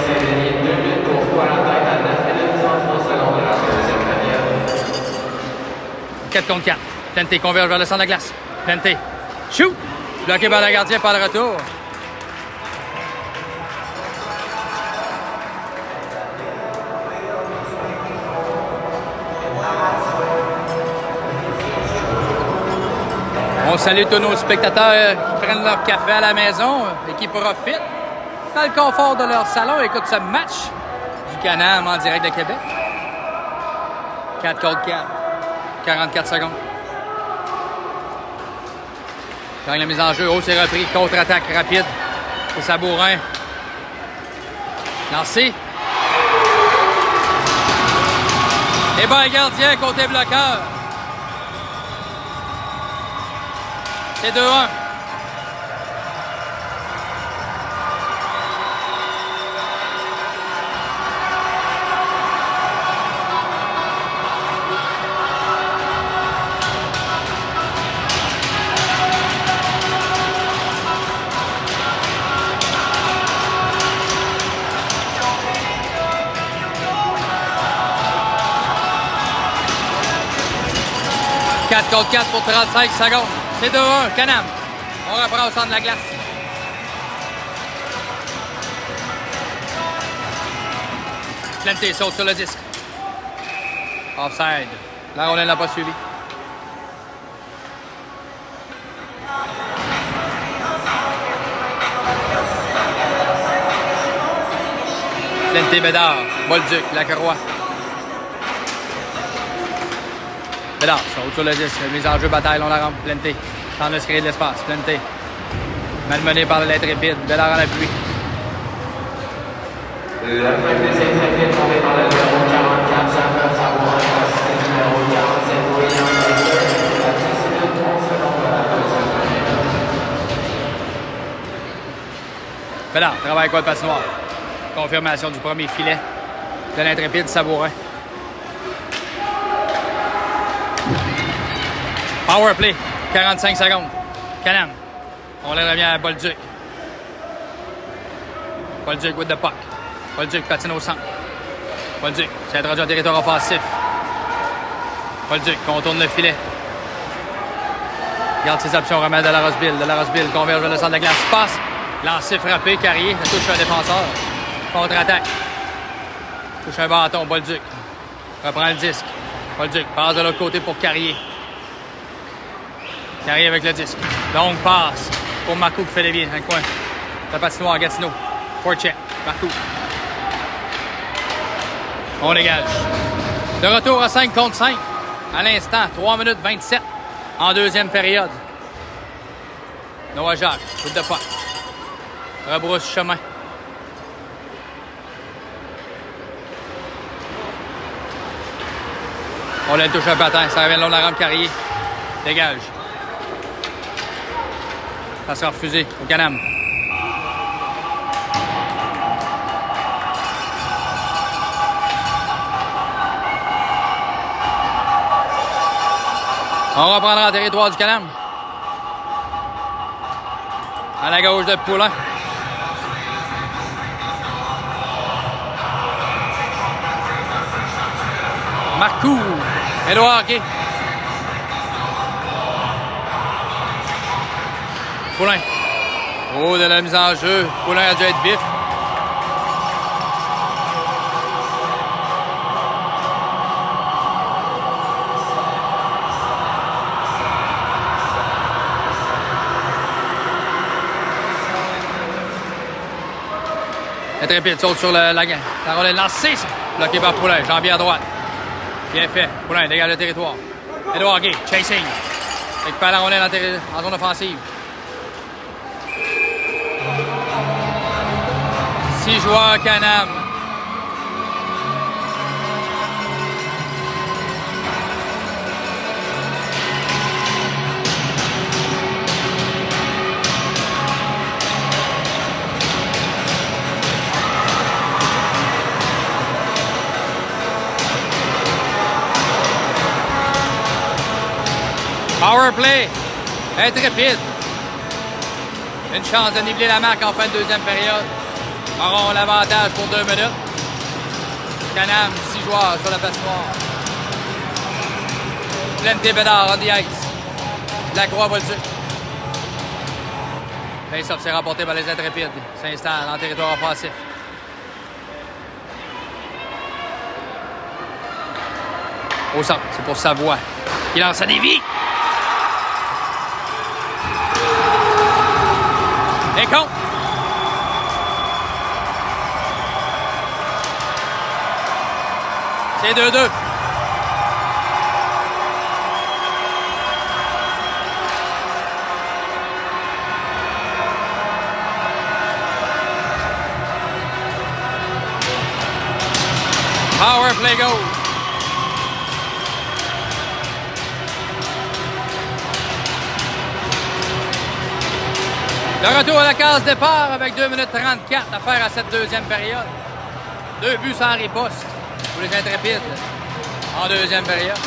B: Saint-Denis, 2 minutes pour pouvoir la tête à 9 minutes 33 secondes de la deuxième période.
A: 4 contre 4. Plante converge vers le centre de la glace. Plante. Shoot! Bloqué par le gardien par le retour. On salue tous nos spectateurs qui prennent leur café à la maison et qui profitent dans le confort de leur salon et écoutent ce match du Can-Am en direct de Québec. 4 contre 4. 44 secondes. Gagne la mise en jeu. Oh, c'est repris. Contre-attaque rapide. C'est Sabourin. Lancé. Et ben, gardien côté bloqueur. C'est 2-1. Quatre contre 4 pour 35 secondes. C'est 2-1, Can-Am. On reprend au centre de la glace. Plante saute sur le disque. Offside. La rondelle n'a pas suivi. Plante Bédard. Bolduc. Lacroix. Bédard saute sur le disque. Mise en jeu, bataille, on la rampe. Plante. Tente de se créer de l'espace. Plante. Malmené par l'intrépide. Bédard en appui.
B: Le premier des intrépides tombé par le numéro 44, Jean-Claude Sabourin, assisté du numéro 47, William Baker, à 10 minutes 30 secondes de la deuxième période.
A: Bédard travaille quoi de patinoire. Confirmation du premier filet de l'intrépide Sabourin. Power play, 45 secondes. Can-Am. On les revient à Bolduc. Bolduc with the puck. Bolduc patine au centre. Bolduc, c'est introduit en territoire offensif. Bolduc contourne le filet. Garde ses options, remet de la Roseville. De la Roseville converge vers le centre de la glace. Passe. Lancé, frappé, Carrier. Ça touche un défenseur. Contre-attaque. Touche un bâton, Bolduc. Reprend le disque. Bolduc passe de l'autre côté pour Carrier. Carrier avec le disque. Longue passe pour Marcoux qui fait des biens dans le coin. La patinoire Gatineau. Forecheck. Marcoux. On dégage. De retour à 5 contre 5. À l'instant, 3 minutes 27 en deuxième période. Noah Jacques, coup de puck. Rebrousse chemin. On a le touche un patin. Ça revient le long de la rampe Carrier. Dégage. Ça sera refusé au Can-Am. On reprendra le territoire du Can-Am. À la gauche de Poulin. Marcoux. Édouard Gay. Poulin. Oh, de la mise en jeu. Poulin a dû être vif. Intrépide saute sur la rondelle lancée. Bloqué par Poulin. Jambier à droite. Bien fait. Poulin dégage le territoire. Édouard Gay. Chasing. Récupère la rondelle en zone offensive. 6 joueurs Can-Am. Power play. Intrépide. Une chance de niveler la marque en fin de deuxième période. Auront l'avantage pour 2 minutes. Canam, 6 joueurs sur la patinoire. Plente Bédard on the ice. Lacroix va le tuer. Face-off s'est remporté par les Intrépides. S'installe en territoire offensif. Au centre, c'est pour Savoie. Qui lance à dévie. Et compte. C'est 2-2. Power play goal. Le retour à la case départ avec 2 minutes 34 à faire à cette deuxième période. 2 buts sans riposte pour les Intrépides en deuxième période.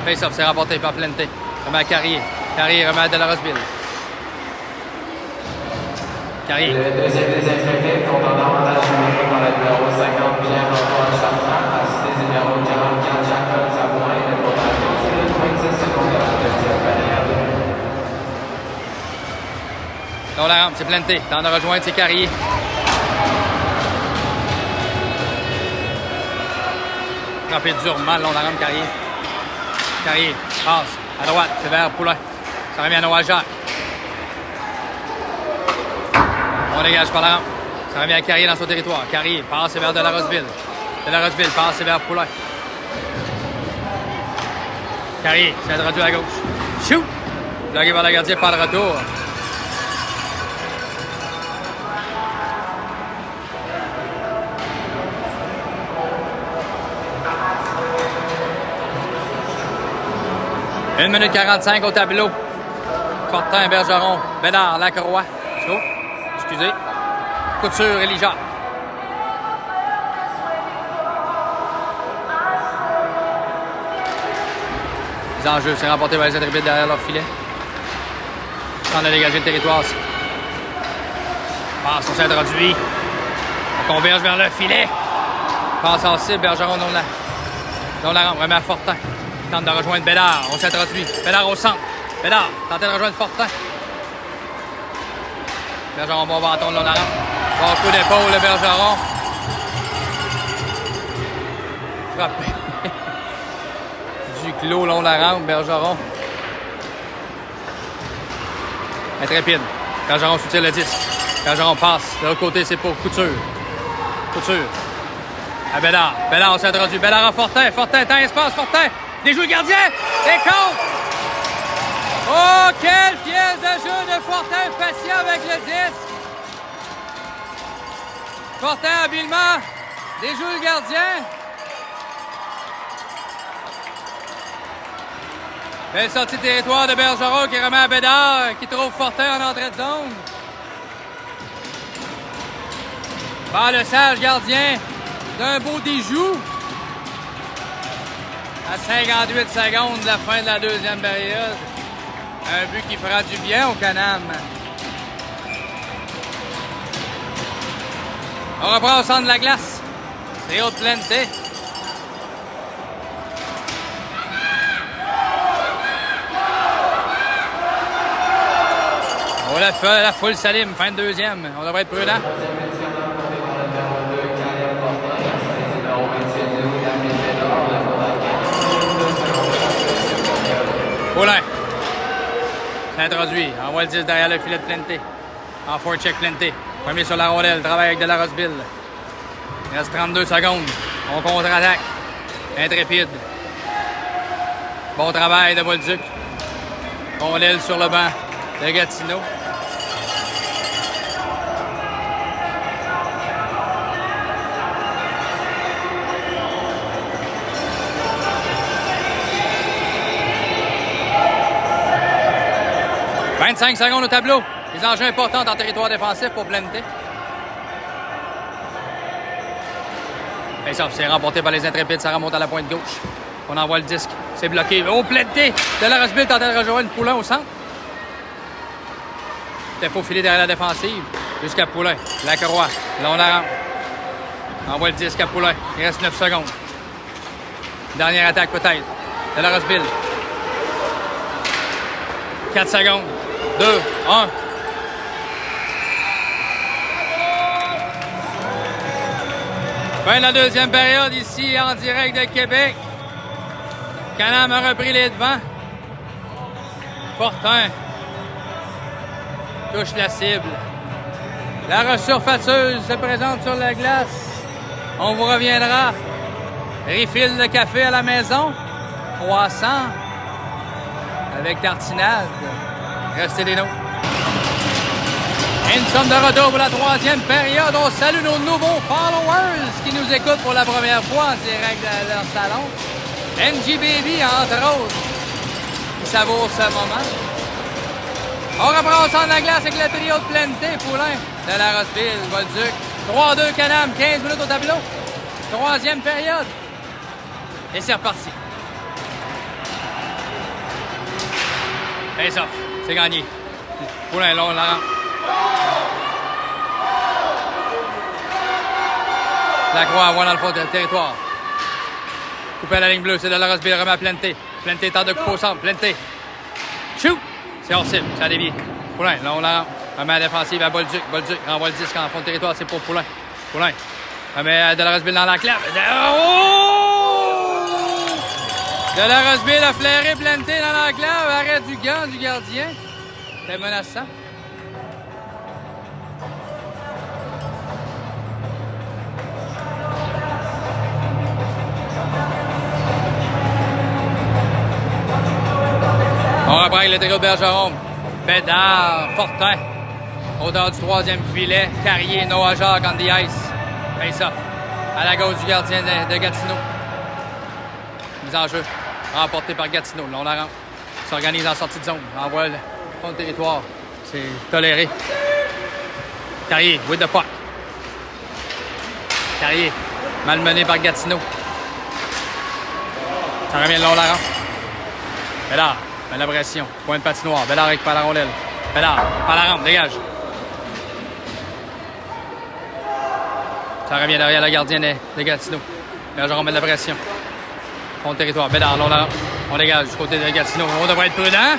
A: Face-off s'est remporté par Plente. Remet à Carrier. Carrier remet à De La Roseville. Carrier.
B: Le deuxième des Intrépides compte en avantage numérique par le numéro 50, Pierre-Antoine Chartrand, assisté du numéro 44, Jacob Savoie, et le total 12 minutes 26 secondes de la deuxième période.
A: Dans la rampe, c'est Plente. Dans de rejoindre, c'est Carrier. Frappé durement, long la rampe, Carrier. Carrier passe à droite, c'est vers Poulain. Ça remet à Noah Jacques. On dégage par la rampe. Ça revient à Carrier dans son territoire. Carrier passe vers De La Roseville. De La Roseville passe vers Poulain. Carrier s'est introduit à gauche. Shoot! Bloqué par le gardien, pas de retour. Une minute 45 au tableau. Fortin, Bergeron, Bédard, Lacroix. Oh, excusez. Couture et Lijard. Les enjeux, c'est remporté par les Intrépides derrière leur filet. On a dégagé le territoire. Passe, on s'est introduit. On converge vers le filet. Passe en cible, Bergeron dans la rampe, remet à Fortin. Tente de rejoindre Bédard, on s'introduit. Bédard au centre. Bédard tente de rejoindre Fortin. Bergeron, bon bâton dans la rampe. Bon coup d'épaule, le Bergeron. Frappé. Duclos, long la rampe, Bergeron. Intrépide. Bergeron soutient le disque. Bergeron passe. De l'autre côté, c'est pour Couture. Couture. À Bédard. Bédard, on s'introduit. Bédard à Fortin. Fortin, temps, espace, Fortin. Déjoue le gardien. Et compte. Oh, quelle pièce de jeu de Fortin, patient avec le disque. Fortin habilement déjoue le gardien. Belle sortie de territoire de Bergeron qui remet à Bédard, qui trouve Fortin en entrée de zone. Par le sage gardien d'un beau déjoue. À 58 secondes de la fin de la deuxième période. Un but qui fera du bien au Canam. On reprend au centre de la glace. C'est Haute Plente. Oh, la foule s'allume, fin de deuxième. On devrait être prudent. Poulain s'introduit, envoie le 10 derrière le filet de Plente. En forecheck Plente. Premier sur la rondelle, travaille avec De La Roseville. Il reste 32 secondes. On contre-attaque. Intrépide. Bon travail de Bolduc. Rondelle sur le banc de Gatineau. « 25 secondes au tableau. Les enjeux importants en territoire défensif pour Plente. Face-off, c'est remporté par les Intrépides. Ça remonte à la pointe gauche. On envoie le disque. C'est bloqué. Oh, planté! Dolores Bill tente de rejoindre Poulain au centre. Il faut filer derrière la défensive. Jusqu'à Poulain. Lacroix. Là, on la rentre. Envoie le disque à Poulain. Il reste 9 secondes. Dernière attaque peut-être. Dolores Bill. 4 secondes. 2, 1. Fin de la deuxième période ici en direct de Québec. Canam a repris les devants. Fortin touche la cible. La resurfaceuse se présente sur la glace. On vous reviendra. Refill de café à la maison. 300. Avec tartinade. Restez des nôtres. Et nous sommes de retour pour la troisième période. On salue nos nouveaux followers qui nous écoutent pour la première fois en direct de leur salon. NG Baby, entre autres, qui savoure ce moment. On reprend au centre de la glace avec le trio de Planté, Poulain, de la Rosseville, Bolduc. 3-2 Canam, 15 minutes au tableau. Troisième période. Et c'est reparti. Face-off, c'est gagné. Poulain, long, la rampe. Lacroix envoie dans le fond du territoire. Coupé à la ligne bleue, c'est de la Rosseville, remet à Planté. Planté tente de couper au centre. Planté. Shoot! C'est hors cible, ça a dévié. Poulain, là on la rentre. Remet à la défensive à Bolduc. Bolduc renvoie le disque en fond de territoire, c'est pour Poulain. Poulain. Remet de la Rosseville dans la clave. Oh! De la Rosseville a flairé Planté dans la clave. Arrêt du gant du gardien. C'est menaçant. On reprend avec le trio de Bergeron. Bédard, Fortin. Hauteur du troisième filet. Carrier, Noah Jacques on the ice. Face-off. À la gauche du gardien de Gatineau. Mise en jeu. Remporté par Gatineau. Là, on la rentre. S'organise en sortie de zone. Envoie le fond de territoire. C'est toléré. Carrier, with the puck. Carrier. Malmené par Gatineau. Ça revient là, on la rentre. Bédard. Mais la pression. Point de patinoire. Bédard récupère la rondelle. Bédard. Par la rampe. Dégage. Ça revient derrière la gardienne de Gatineau. Bergeron met de la pression. Fond de territoire. Bédard. Là, on dégage du côté de Gatineau. On devrait être prudent.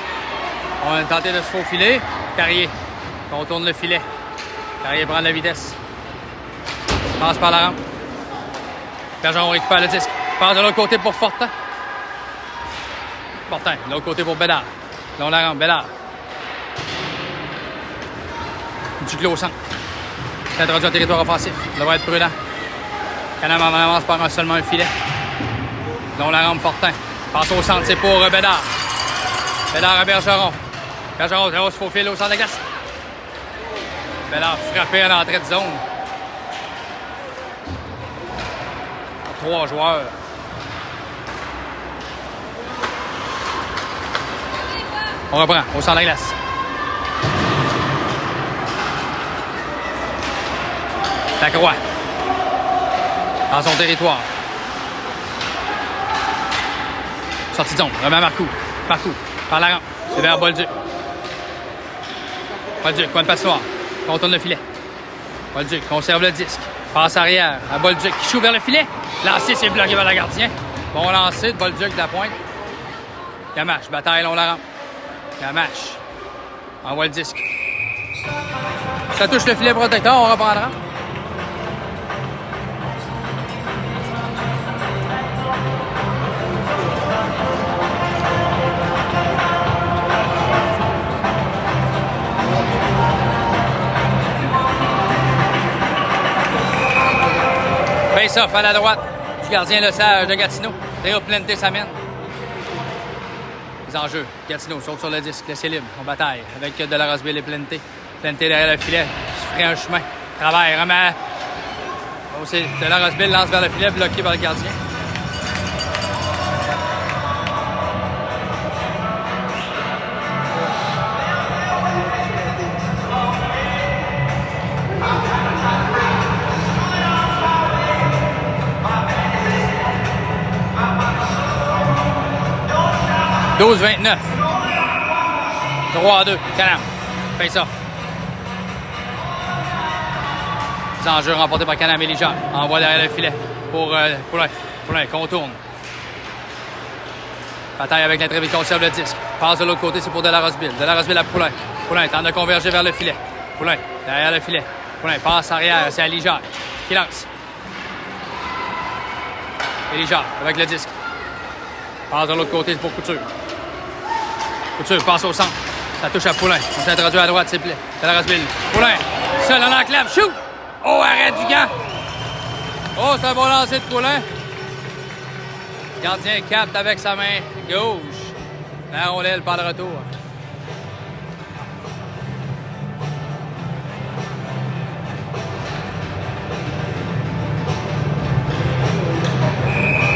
A: On a tenté de se faufiler. Carrier. On tourne le filet. Carrier prend de la vitesse. Passe par la rampe. Bergeron récupère le disque. Passe de l'autre côté pour Fortin. Fortin, de l'autre côté pour Bédard. Là, on la rentre, Bédard. Duclos au centre. C'est introduit en territoire offensif. Il devrait être prudent. Canam avance par seulement un filet. Là, on la rentre, Fortin. Passe au centre, c'est pour Bédard. Bédard à Bergeron. Bergeron, ça va se faufiler au centre de la glace. Bédard frappé à l'entrée de zone. 3 joueurs. On reprend au centre de la glace. Lacroix. Dans son territoire. Sortie de zone. Remet à Marcoux. Marcoux. Par la rampe. C'est vers Bolduc. Bolduc. Coin de passoire. Contourne le filet. Bolduc. Conserve le disque. Passe arrière à Bolduc. Qui choue vers le filet. Lancé, c'est bloqué par le gardien. Bon lancer de Bolduc de la pointe. Gamache. Bataille, on la rampe. Gamache. Envoie le disque. Ça touche le filet protecteur, on reprendra. Face-off à la droite du gardien Le Sage de Gatineau. Théo Planté s'amène. Les enjeux. Gatineau saute sur le disque, laissez libre. On bataille avec de la Rosseville et Planté. Planté derrière le filet, se ferait un chemin. Travail, remet. Oh, c'est de la Rosseville lance vers le filet, bloqué par le gardien. 12-29. 3-2. Canam. Face off. Mise en jeu remporté par Canam et Ligia. Envoie derrière le filet pour Poulin. Poulin contourne. Bataille avec l'intrévie, conserve le disque. Passe de l'autre côté, c'est pour Delarosville. Delarosville à Poulin. Poulin tente de converger vers le filet. Poulin, derrière le filet. Poulin passe arrière, c'est à Ligia qui lance. Et Ligia avec le disque. Passe de l'autre côté, c'est pour Couture. Couture passe au centre. Ça touche à Poulin. On s'introduit à droite, s'il vous plaît. Delarosville. Poulin, seul en enclave. Shoot! Oh, arrête du gant! Oh, c'est un bon lancer de Poulin. Gardien capte avec sa main gauche. La rondelle, pas de retour.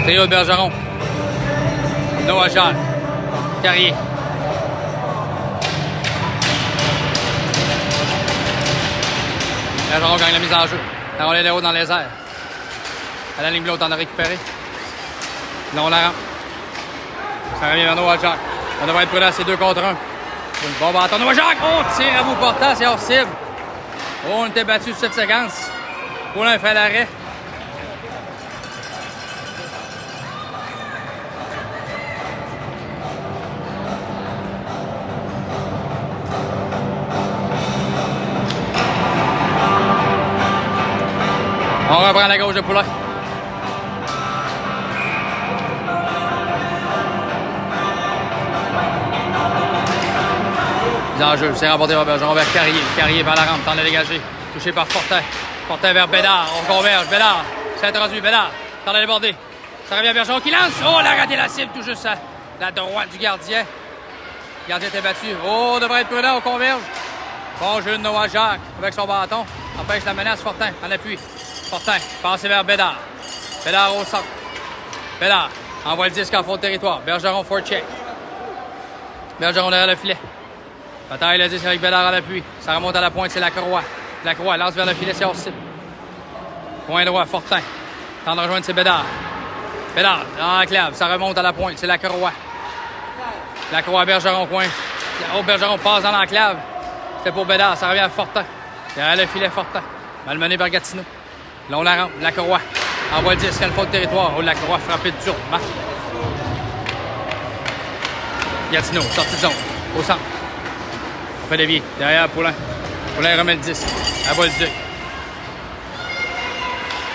A: Trio de Bergeron. Noah Jacques. Carrier. Bergeron gagne la mise en jeu. La rondelle est haut dans les airs. À la ligne bleue, on en a récupéré. Là, on la rend. Ça revient vers Noah Jacques. On devrait être prudent, c'est 2 contre 1. Bon bâton, Noah Jacques! Oh, tire à bout portant, c'est hors cible. Oh, on était battu sur cette séquence. Poulin fait l'arrêt. On reprend la gauche de Poulin. Mise en jeu, c'est remporté par Bergeron vers Carrier. Carrier par la rampe, tente de dégager. Touché par Fortin. Fortin vers Bédard. On converge. Bédard. C'est introduit. Bédard. Tente de déborder. Ça revient à Bergeron qui lance. Oh, elle a raté la cible tout juste à la droite du gardien. Le gardien était battu. Oh, on devrait être prudent. On converge. Bon jeu de Noah Jacques avec son bâton. Empêche la menace. Fortin en appui. Fortin. Passé vers Bédard. Bédard au centre. Bédard. Envoie le disque en fond de territoire. Bergeron for check. Bergeron derrière le filet. Bataille le disque avec Bédard à l'appui. Ça remonte à la pointe, c'est Lacroix. Lacroix lance vers le filet, c'est hors cible. Point droit, Fortin. Tente de rejoindre, c'est Bédard. Bédard, dans l'enclave, ça remonte à la pointe, c'est Lacroix. Lacroix, Bergeron, coin. Oh, Bergeron passe dans l'enclave. C'était pour Bédard, ça revient à Fortin. Derrière le filet, Fortin. Malmené par Gatineau. Là, on la rentre. Lacroix. Envoie le disque, c'est le fond de territoire. Oh, Lacroix frappé durement. Gatineau, sortie de zone. Au centre. On fait dévier. Derrière, Poulin. Poulin remet le disque. À Bolduc.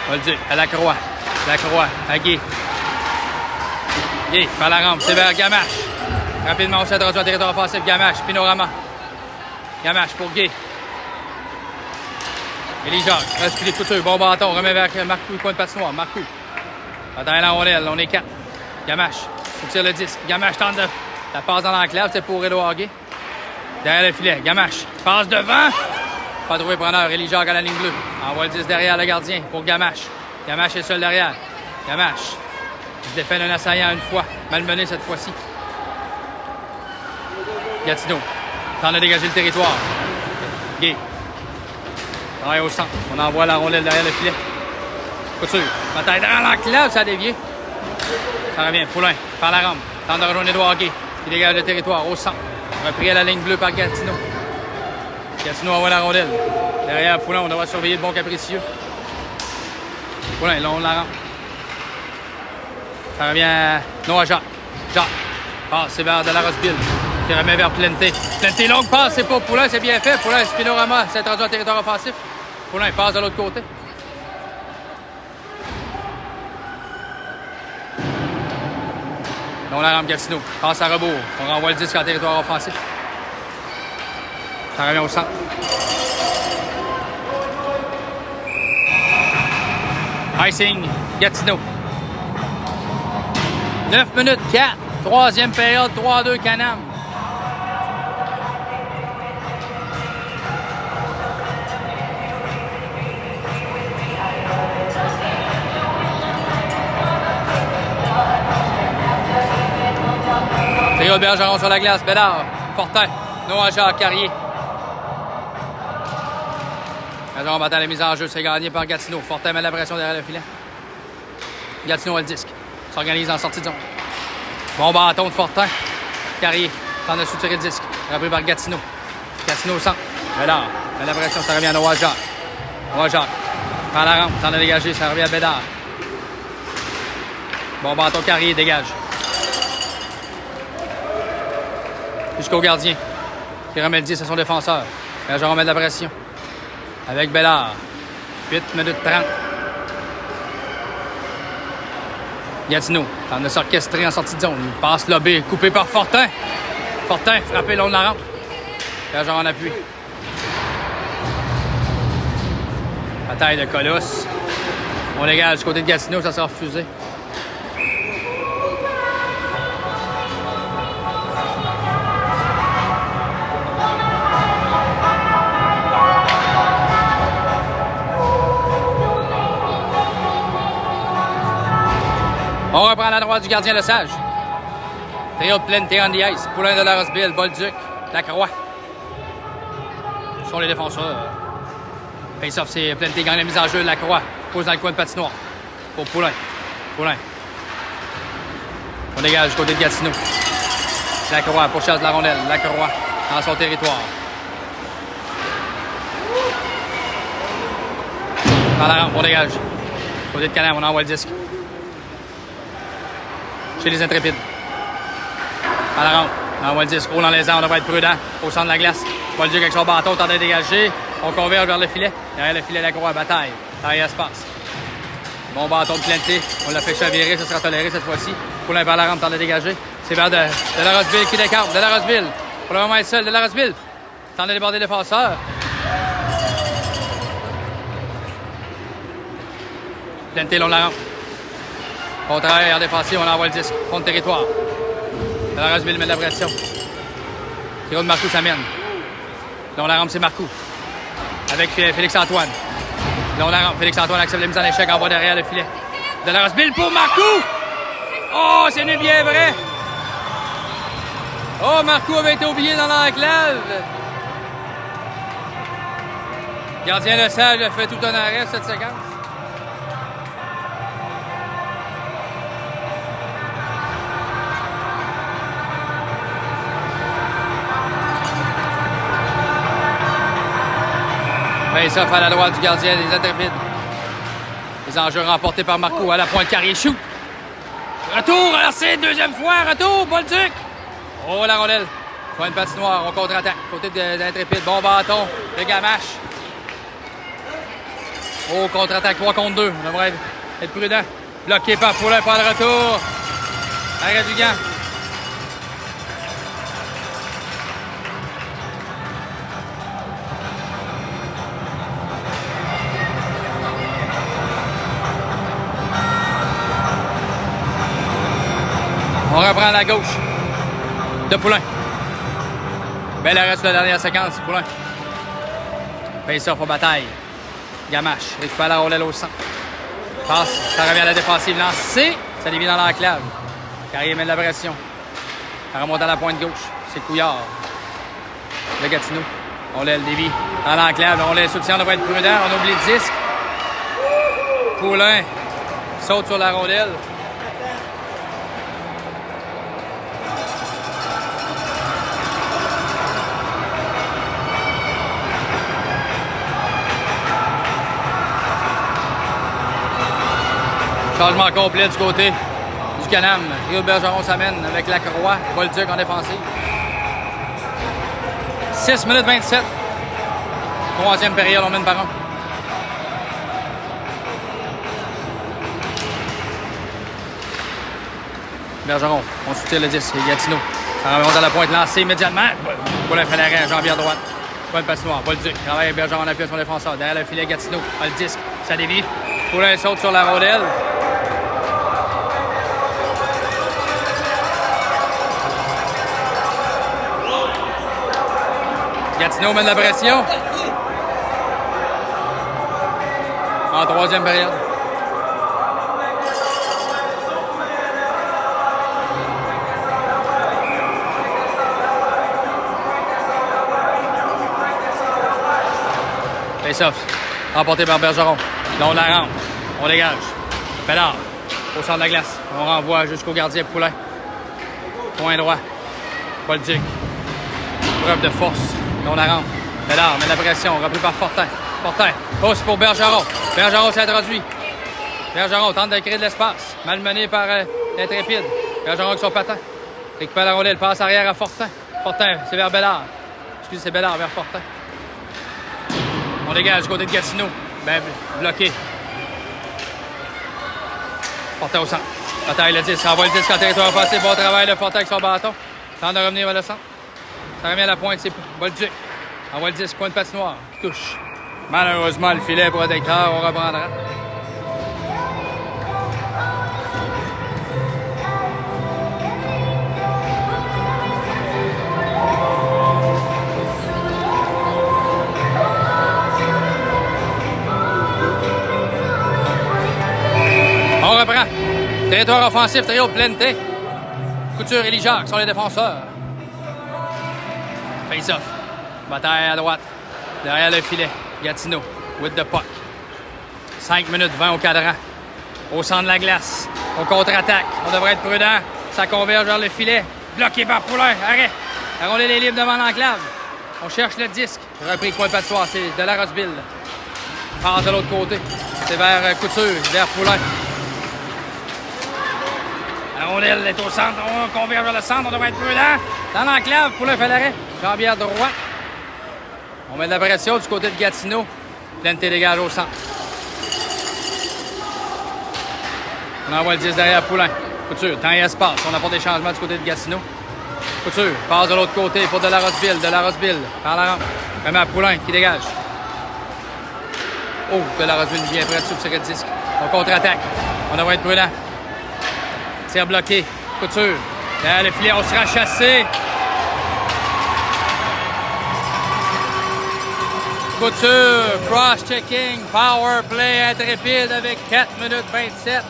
A: Bolduc, à Lacroix. Lacroix, à Guy. Guy, par la rampe. C'est vers Gamache. Rapidement, on s'introduit en territoire offensif. Gamache, Pinorama. Gamache pour Guy. Élie Jacques, reste les coutures. Bon bâton, remet vers Marcou, coin de patinoire. Marcou. Attends, la rondelle, on est 4. Gamache, soutire le disque. Gamache tente de la passe dans l'enclave, c'est pour Édouard Guy. Derrière le filet, Gamache passe devant. Pas trouvé preneur, Élie Jacques à la ligne bleue. Envoie le 10 derrière le gardien pour Gamache. Gamache est seul derrière. Gamache se défait d'un assaillant une fois. Malmené cette fois-ci. Gatineau tente de dégager le territoire. Guy. Travaille au centre. On envoie la rondelle derrière le filet. Couture. Bataille dans l'enclave, ça a dévié. Ça revient. Poulin par la rampe. Tente de rejoindre Édouard Guy qui dégage le territoire au centre. Repris à la ligne bleue par Gatineau. Gatineau envoie la rondelle. Derrière Poulin, on devra surveiller le bon capricieux. Poulin, là, on la rampe. Ça revient à Noah Jacques. Jacques. Passe, c'est vers Delarosville. Qui remet vers Plente. Plente, longue passe, c'est pas Poulin, c'est bien fait. Poulin, Spinorama, c'est introduit en territoire offensif. Poulin passe de l'autre côté. Là, on la rampe Gatineau. Passe à rebours. On renvoie le disque en territoire offensif. Ça revient au centre. Icing, Gatineau. 9 minutes 4. Troisième période, 3-2 Canam. Trio de Bergeron sur la glace. Bédard, Fortin, Noah Jacques, Carrier. Bergeron battant la mise en jeu, c'est gagné par Gatineau. Fortin met la pression derrière le filet. Gatineau a le disque. S'organise en sortie de zone. Bon bâton de Fortin. Carrier tente de soutirer le disque. Repris par Gatineau. Gatineau au centre. Bédard. Mais la pression, ça revient à Noah Jacques. Noah Jacques. Prend la rampe. Tente de dégager. Ça revient à Bédard. Bon bâton Carrier. Dégage. Jusqu'au gardien. Qui remet le 10 à son défenseur. Bergeron met de la pression. Avec Bédard. 8 minutes 30. Gatineau tente de s'orchestrer en sortie de zone. Il passe lobé, coupé par Fortin. Fortin frappé long de la rampe. Bergeron en appui. Bataille de Colosse. On dégage du côté de Gatineau, ça sera refusé. On reprend la droite du gardien Lesage. Trio de pleine on the ice. Poulain de la Roseville, Bolduc, Lacroix. Ce sont les défenseurs. Face-off, c'est Plenty gagne la mise en jeu. Lacroix pose dans le coin de patinoire. Pour Poulain. Poulain. On dégage du côté de Gatineau. Lacroix pourchasse la rondelle. Lacroix dans son territoire. Dans la rampe, on dégage. Côté de Canam, on envoie le disque. Chez les Intrépides. À la rampe. On envoie le disque. Roule dans les airs. On devrait être prudent. Au centre de la glace. Bolduc avec son bâton. Tente de dégager. On converge vers le filet. Derrière le filet, Lacroix. Bataille. Derrière espace. Bon bâton de Plenty. On l'a fait chavirer. Ça sera toléré cette fois-ci. Poulain vers la rampe. Tente de dégager. C'est vers de la Roseville qui décarte. De la Roseville. Pour le moment, elle est seule. De la Roseville. Tente de déborder le défenseur. Plenty long de la rampe. On travaille en défensive, on envoie le disque. Fond de territoire. De la Roseville met de la pression. Tiro de Marcoux s'amène. Long la rampe, c'est Marcoux. Avec Félix-Antoine. Long la rampe, Félix-Antoine accepte la mise en échec, envoie derrière le filet. De la Roseville pour Marcoux! Oh, c'est nu bien vrai! Oh, Marcoux avait été oublié dans l'enclave. Gardien Lesage a fait tout un arrêt cette séquence. Face-off à la droite du gardien des Intrépides. Les enjeux remportés par Marcoux à la pointe Carrier. Shoot! Retour, RC, deuxième fois. Retour, Bolduc. Oh, la rondelle. Point de patinoire, on contre-attaque. Côté des Intrépides. Bon bâton. Le Gamache. Oh, contre-attaque 3 contre 2. On devrait être prudent. Bloqué par Poulain, pas de retour. Arrêt du gant. On reprend à la gauche de Poulain. Bel arrêt sur la dernière séquence, Poulain. Face-off en bataille. Gamache récupère la rondelle au centre. Passe, ça revient à la défensive. Lancé, ça dévie dans l'enclave. Carrier met de la pression. Ça remonte à la pointe gauche. C'est Couillard. Le Gatineau. On l'a le dévie dans l'enclave. On l'a soutien, on devrait être prudent. On oublie le disque. Poulain saute sur la rondelle. Changement complet du côté du Canam. Rio Bergeron s'amène avec Lacroix. Bolduc en défensive. 6 minutes 27. Troisième période, on mène par un. Bergeron, on soutient le 10. Et Gatineau. Ça remonte à la pointe, lancé immédiatement. Poulain fait l'arrêt, jambier à droite. Point de patinoire. Bolduc travaille avec Bergeron en appui à son défenseur. Derrière le filet, Gatineau a le disque. Ça dévie. Poulain saute sur la rondelle. Gatineau met de la pression. En troisième période. Face-off. Remporté par Bergeron. Là, on la rampe. On dégage. Bédard. Au centre de la glace. On renvoie jusqu'au gardien Poulain. Point droit. Bolduc. Preuve de force. On la rentre. Bédard met la pression. Repris par Fortin. Fortin. Pousse pour Bergeron. Bergeron s'introduit. Bergeron tente de créer de l'espace. Malmené par l'Intrépide. Bergeron avec son patin. Récupère la rondelle. Passe arrière à Fortin. Fortin, c'est vers Bédard. Excusez, c'est Bédard vers Fortin. On dégage du côté de Gatineau. Ben, bloqué. Fortin au centre. Bataille le 10. Envoie le 10 en territoire offensif. Bon travail de Fortin avec son bâton. Tente de revenir vers le centre. Ça revient à la pointe. C'est Bolduc. Envoie le 10. Coin de patinoire. Qui touche. Malheureusement, le filet protecteur. On reprendra. On reprend. Territoire offensif, trio Plente. Couture et Lijac sont les défenseurs. Face-off. Bataille à droite. Derrière le filet. Gatineau. With the puck. 5 minutes 20 au cadran. Au centre de la glace. On contre-attaque. On devrait être prudent. Ça converge vers le filet. Bloqué par Poulain. Arrêt. La rondelle est libre devant l'enclave. On cherche le disque. Repris point de patinoire. C'est de la Roseville. Passe de l'autre côté. C'est vers Couture. Vers Poulain. La rondelle est au centre. On converge vers le centre. On devrait être prudent. Dans l'enclave, Poulain fait l'arrêt. Jambière droit. On met de la pression du côté de Gatineau. Plente dégage au centre. On envoie le 10 derrière Poulain. Couture, temps et espace. On apporte des changements du côté de Gatineau. Couture, passe de l'autre côté pour de la Roseville. De la Roseville, par la rampe. Même à Poulain qui dégage. Oh, de la Roseville vient près de tirer le disque. On contre-attaque. On devrait être prudent. Tir bloqué. Couture. Derrière le filet, on sera chassé. Couture, cross-checking, power play Intrépide avec 4 minutes 27.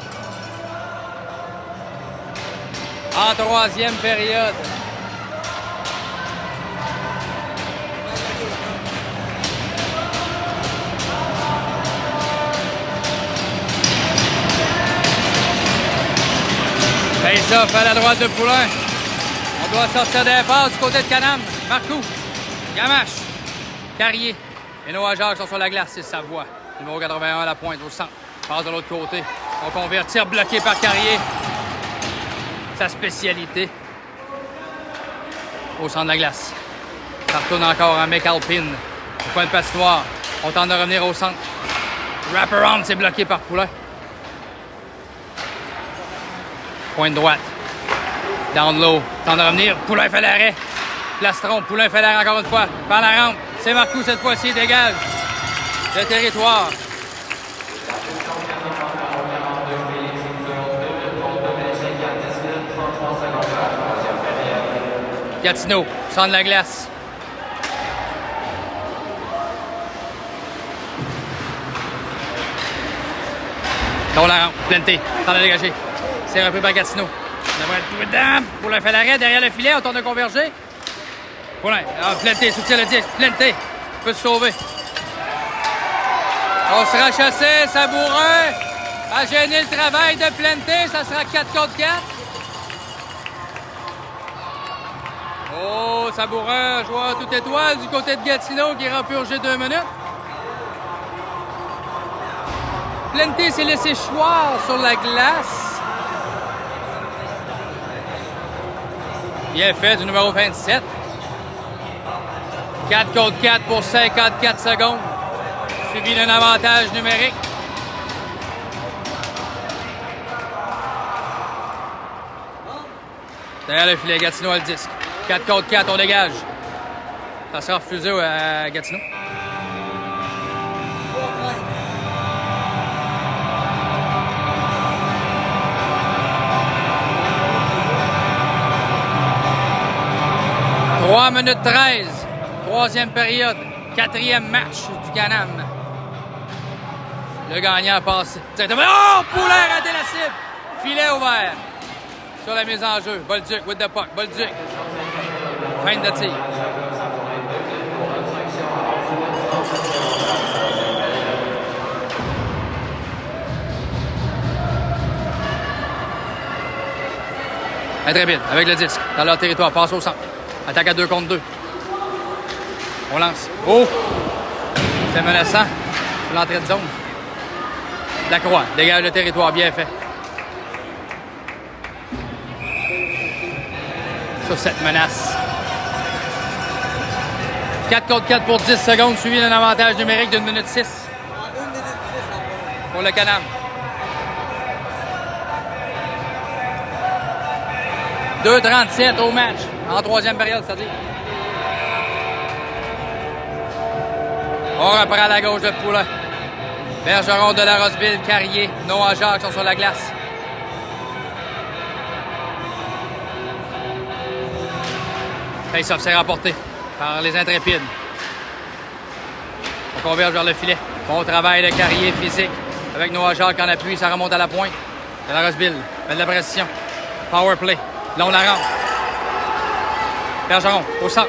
A: En troisième période. Face-off à la droite de Poulain. On doit sortir des passes du côté de Canam. Marcoux. Gamache. Carrier. Et nos Jacques sont sur la glace, c'est Savoie. Numéro 81 à la pointe, au centre. Passe de l'autre côté. On convertit, bloqué par Carrier. Sa spécialité. Au centre de la glace. Ça retourne encore à McAlpin. Au coin de patinoire. On tente de revenir au centre. Wraparound, c'est bloqué par Poulain. Pointe droite. Down low. Tente de revenir. Poulain fait l'arrêt. Plastron. Poulain fait l'arrêt encore une fois. Par la rampe. C'est Marcoux cette fois-ci. Dégage. Le territoire. Gatineau. Centre de la glace. Dans la rampe. Plente. Tente de dégager. C'est repris par Gatineau. On devrait être prudent. Poulain fait l'arrêt derrière le filet. On tourne de converger. Poulain. Plente. Soutient le 10. Plente. Peut se sauver. On sera chassé. Sabourin a gêné le travail de Plente. Ça sera 4 contre 4. Oh, Sabourin, joueur toute étoile du côté de Gatineau qui est purgé 2 minutes. Plente s'est laissé choir sur la glace. Bien fait du numéro 27. 4 contre 4 pour 54 secondes. Suivi d'un avantage numérique. Derrière le filet, Gatineau a le disque. 4 contre 4, on dégage. Ça sera refusé à Gatineau. « 3 minutes 13. Troisième période. 4e match du Canam. Le gagnant passe. Oh! Poulain a raté la cible. Filet ouvert. Sur la mise en jeu. Bolduc with the puck. Bolduc. Fin de tir. Intrépide avec le disque. Dans leur territoire. Passe au centre. Attaque à 2 contre 2. On lance. Oh! C'est menaçant. Sur l'entrée de zone. Lacroix. Dégage le territoire. Bien fait. Sur cette menace. 4 contre 4 pour 10 secondes, suivi d'un avantage numérique d'une minute 6. Pour le Canam. 2,37 au match. En troisième période, c'est-à-dire. On reprend à la gauche de Poulain. Bergeron, de la Roseville, Carrier, Noah Jacques sont sur la glace. Face-off s'est remporté par les Intrépides. On converge vers le filet. Bon travail de Carrier physique avec Noah Jacques en appui. Ça remonte à la pointe. De la Roseville met de la pression. Power play. Là, on la rentre. Bergeron au centre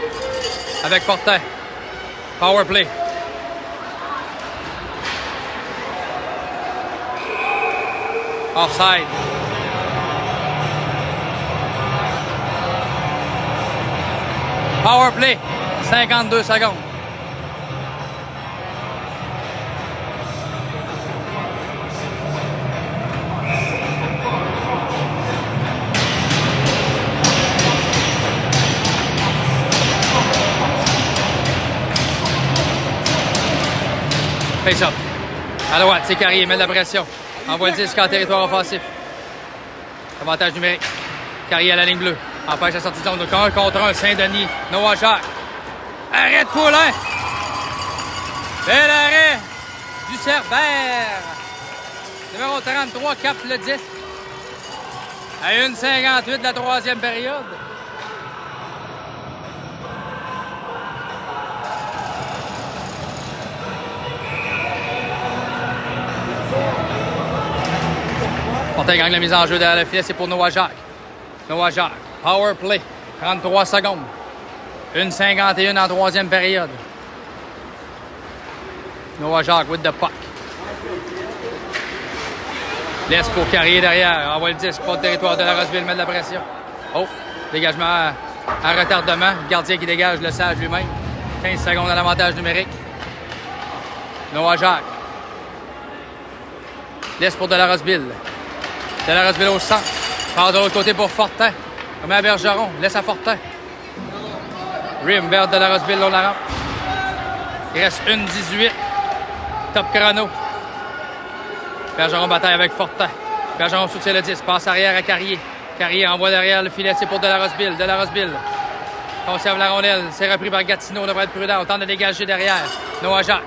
A: avec Fortin. Power play. Offside. Power play. 52 secondes. Face-up. À droite, c'est Carrier, met de la pression. Envoie le disque en territoire offensif. Avantage numérique. Carrier à la ligne bleue. Empêche la sortie de zone. Donc 1 contre 1. Saint-Denis. Noah Jacques. Arrête Poulain. Bel arrêt du Cerbère. Numéro 33 capte le disque. À 1,58 de la troisième période. Fortin gagne la mise en jeu derrière le filet, c'est pour Noah Jacques. Noah Jacques, power play, 33 secondes. 1,51 en troisième période. Noah Jacques with the puck. Laisse pour Carrier derrière, envoie le disque, pour le territoire de la Roseville, met de la pression. Oh, dégagement à retardement. Le gardien qui dégage le Sage lui-même. 15 secondes à l'avantage numérique. Noah Jacques. Laisse pour de la Roseville. De la Roseville au centre. Part de l'autre côté pour Fortin. Remet à Bergeron. Laisse à Fortin. Rim vers de la Roseville, on la rampe. Il reste 1,18. Top chrono. Bergeron bataille avec Fortin. Bergeron soutient le 10. Passe arrière à Carrier. Carrier envoie derrière le filet. C'est pour de la Roseville. De la Roseville. Conserve la rondelle. C'est repris par Gatineau. On devrait être prudent. On tente de dégager derrière. Noah Jacques.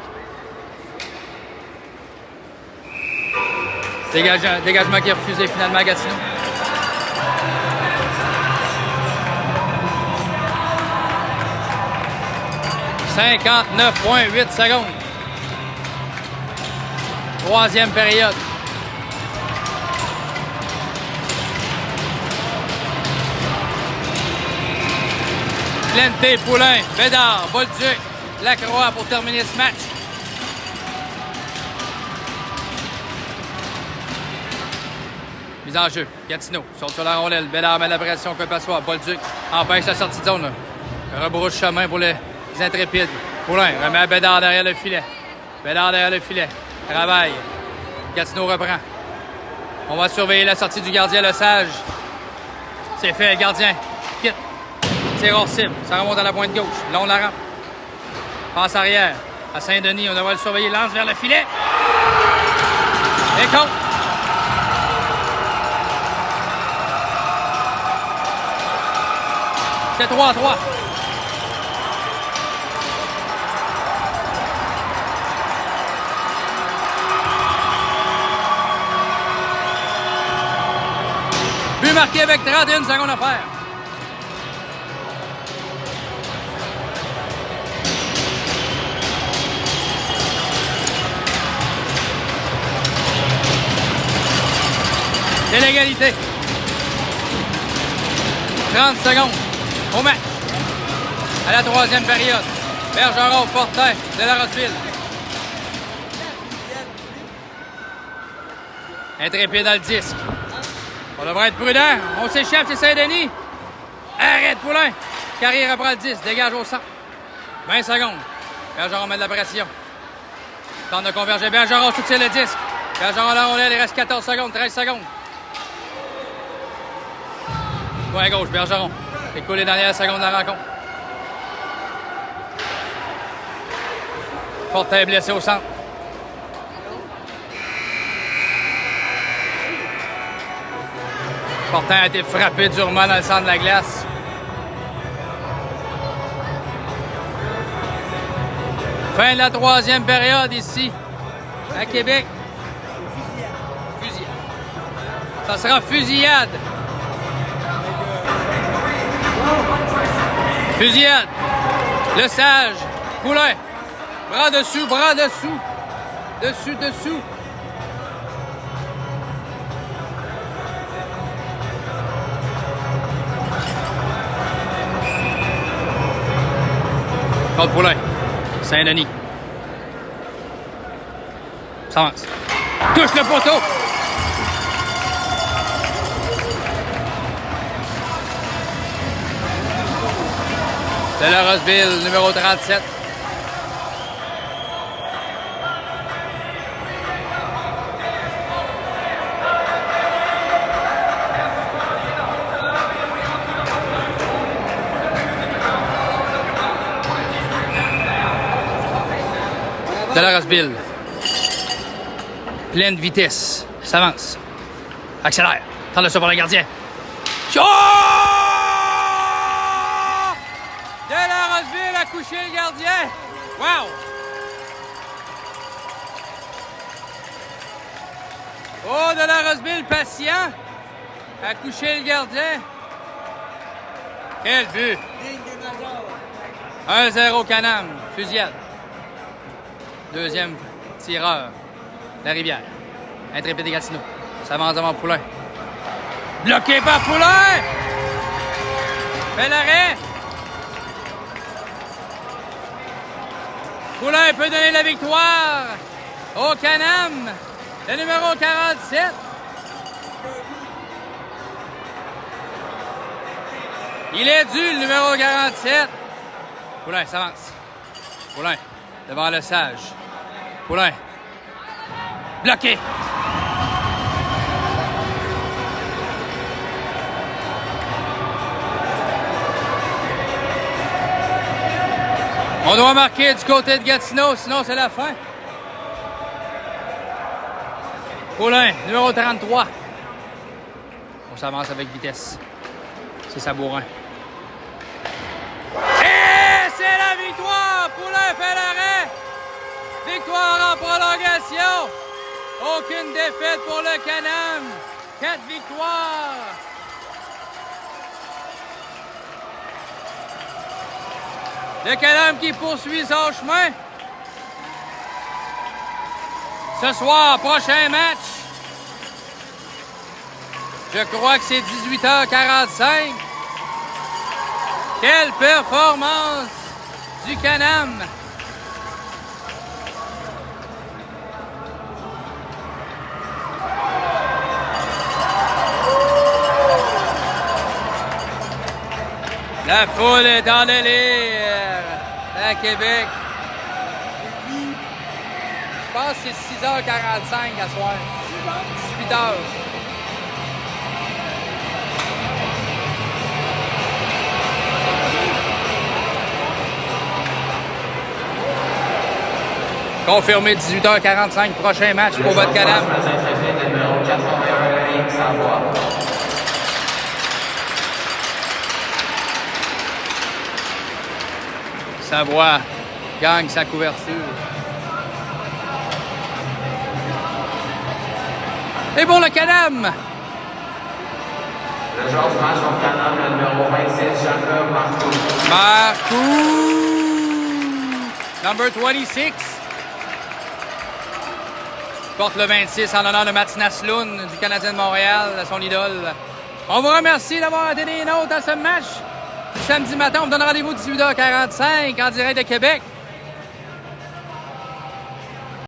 A: Dégagement qui est refusé finalement à Gatineau. « 59,8 secondes. Troisième période. Plante, Poulain, Bédard, Bolduc, Lacroix pour terminer ce match. Mise en jeu. Gatineau saute sur la rondelle. Bédard met la pression que passoire. Bolduc empêche la sortie de zone. Rebrousse chemin pour les Intrépides. Poulain remet à Bédard derrière le filet. Bédard derrière le filet. Travaille. Gatineau reprend. On va surveiller la sortie du gardien Le Sage. C'est fait. Le gardien quitte. Tire hors cible. Ça remonte à la pointe gauche. Là, on la rampe. Passe arrière. À Saint-Denis. On devrait le surveiller. Lance vers le filet. Et compte. C'est 3-3. But marqué avec 31 secondes à faire. C'est l'égalité. 30 secondes au match. À la troisième période. Bergeron, Fortin, de la Roseville. Intrépide dans le disque. On devrait être prudent. On s'échappe, c'est Saint-Denis. Arrête, Poulain. Carrière reprend le 10. Dégage au centre. 20 secondes. Bergeron met de la pression. Tente de converger. Bergeron soutient le disque. Bergeron la rondelle. Il reste 14 secondes. 13 secondes. Point gauche. Bergeron. Écoule les dernières secondes de la rencontre. Fortin blessé au centre. Fortin a été frappé durement dans le centre de la glace. Fin de la troisième période ici, à Québec. Fusillade. Ça sera fusillade. Fusillade. Le Sage. Poulain. Bras dessus, bras dessous. Dessus, dessous. Claude Poulain. Saint-Denis. Ça avance. Touche le poteau. De la Roseville, numéro 37. De la Roseville. Pleine vitesse. S'avance. Accélère. Tente le ça pour le gardien. Oh! De la Roseville a couché le gardien. Wow! Oh, de la Roseville patient. A couché le gardien. Quel but! 1-0 Canam. Fusillade. Deuxième tireur. La Rivière. Intrépide des Gatineaux. Ça avance devant Poulain. Bloqué par Poulain! Fait l'arrêt. Poulain peut donner la victoire au Canam. Le numéro 47. Il est dû, le numéro 47. Poulain s'avance. Poulain devant le Sage. Poulain. Bloqué. On doit marquer du côté de Gatineau, sinon c'est la fin. Poulain, numéro 33. On s'avance avec vitesse. C'est Sabourin. Et c'est la victoire! Poulain fait l'arrêt. Victoire en prolongation. Aucune défaite pour le Canam. 4 victoires. Le Canam qui poursuit son chemin. Ce soir, prochain match. Je crois que c'est 18h45. Quelle performance du Canam. La foule est dans le délire à Québec. Je pense que c'est 6h45 à soir. 18h. Confirmé 18h45, prochain match pour votre Canam. Savoie gagne sa couverture. Et bon, le Canam!
B: Le joueur du match pour Canam, le numéro 26, Jacob Marcoux.
A: Marcoux! Number 26. Porte le 26 en l'honneur de Mathieu Nasloun du Canadien de Montréal, son idole. On vous remercie d'avoir été des nôtres à ce match. Samedi matin, on vous donne rendez-vous 18h45 en direct de Québec.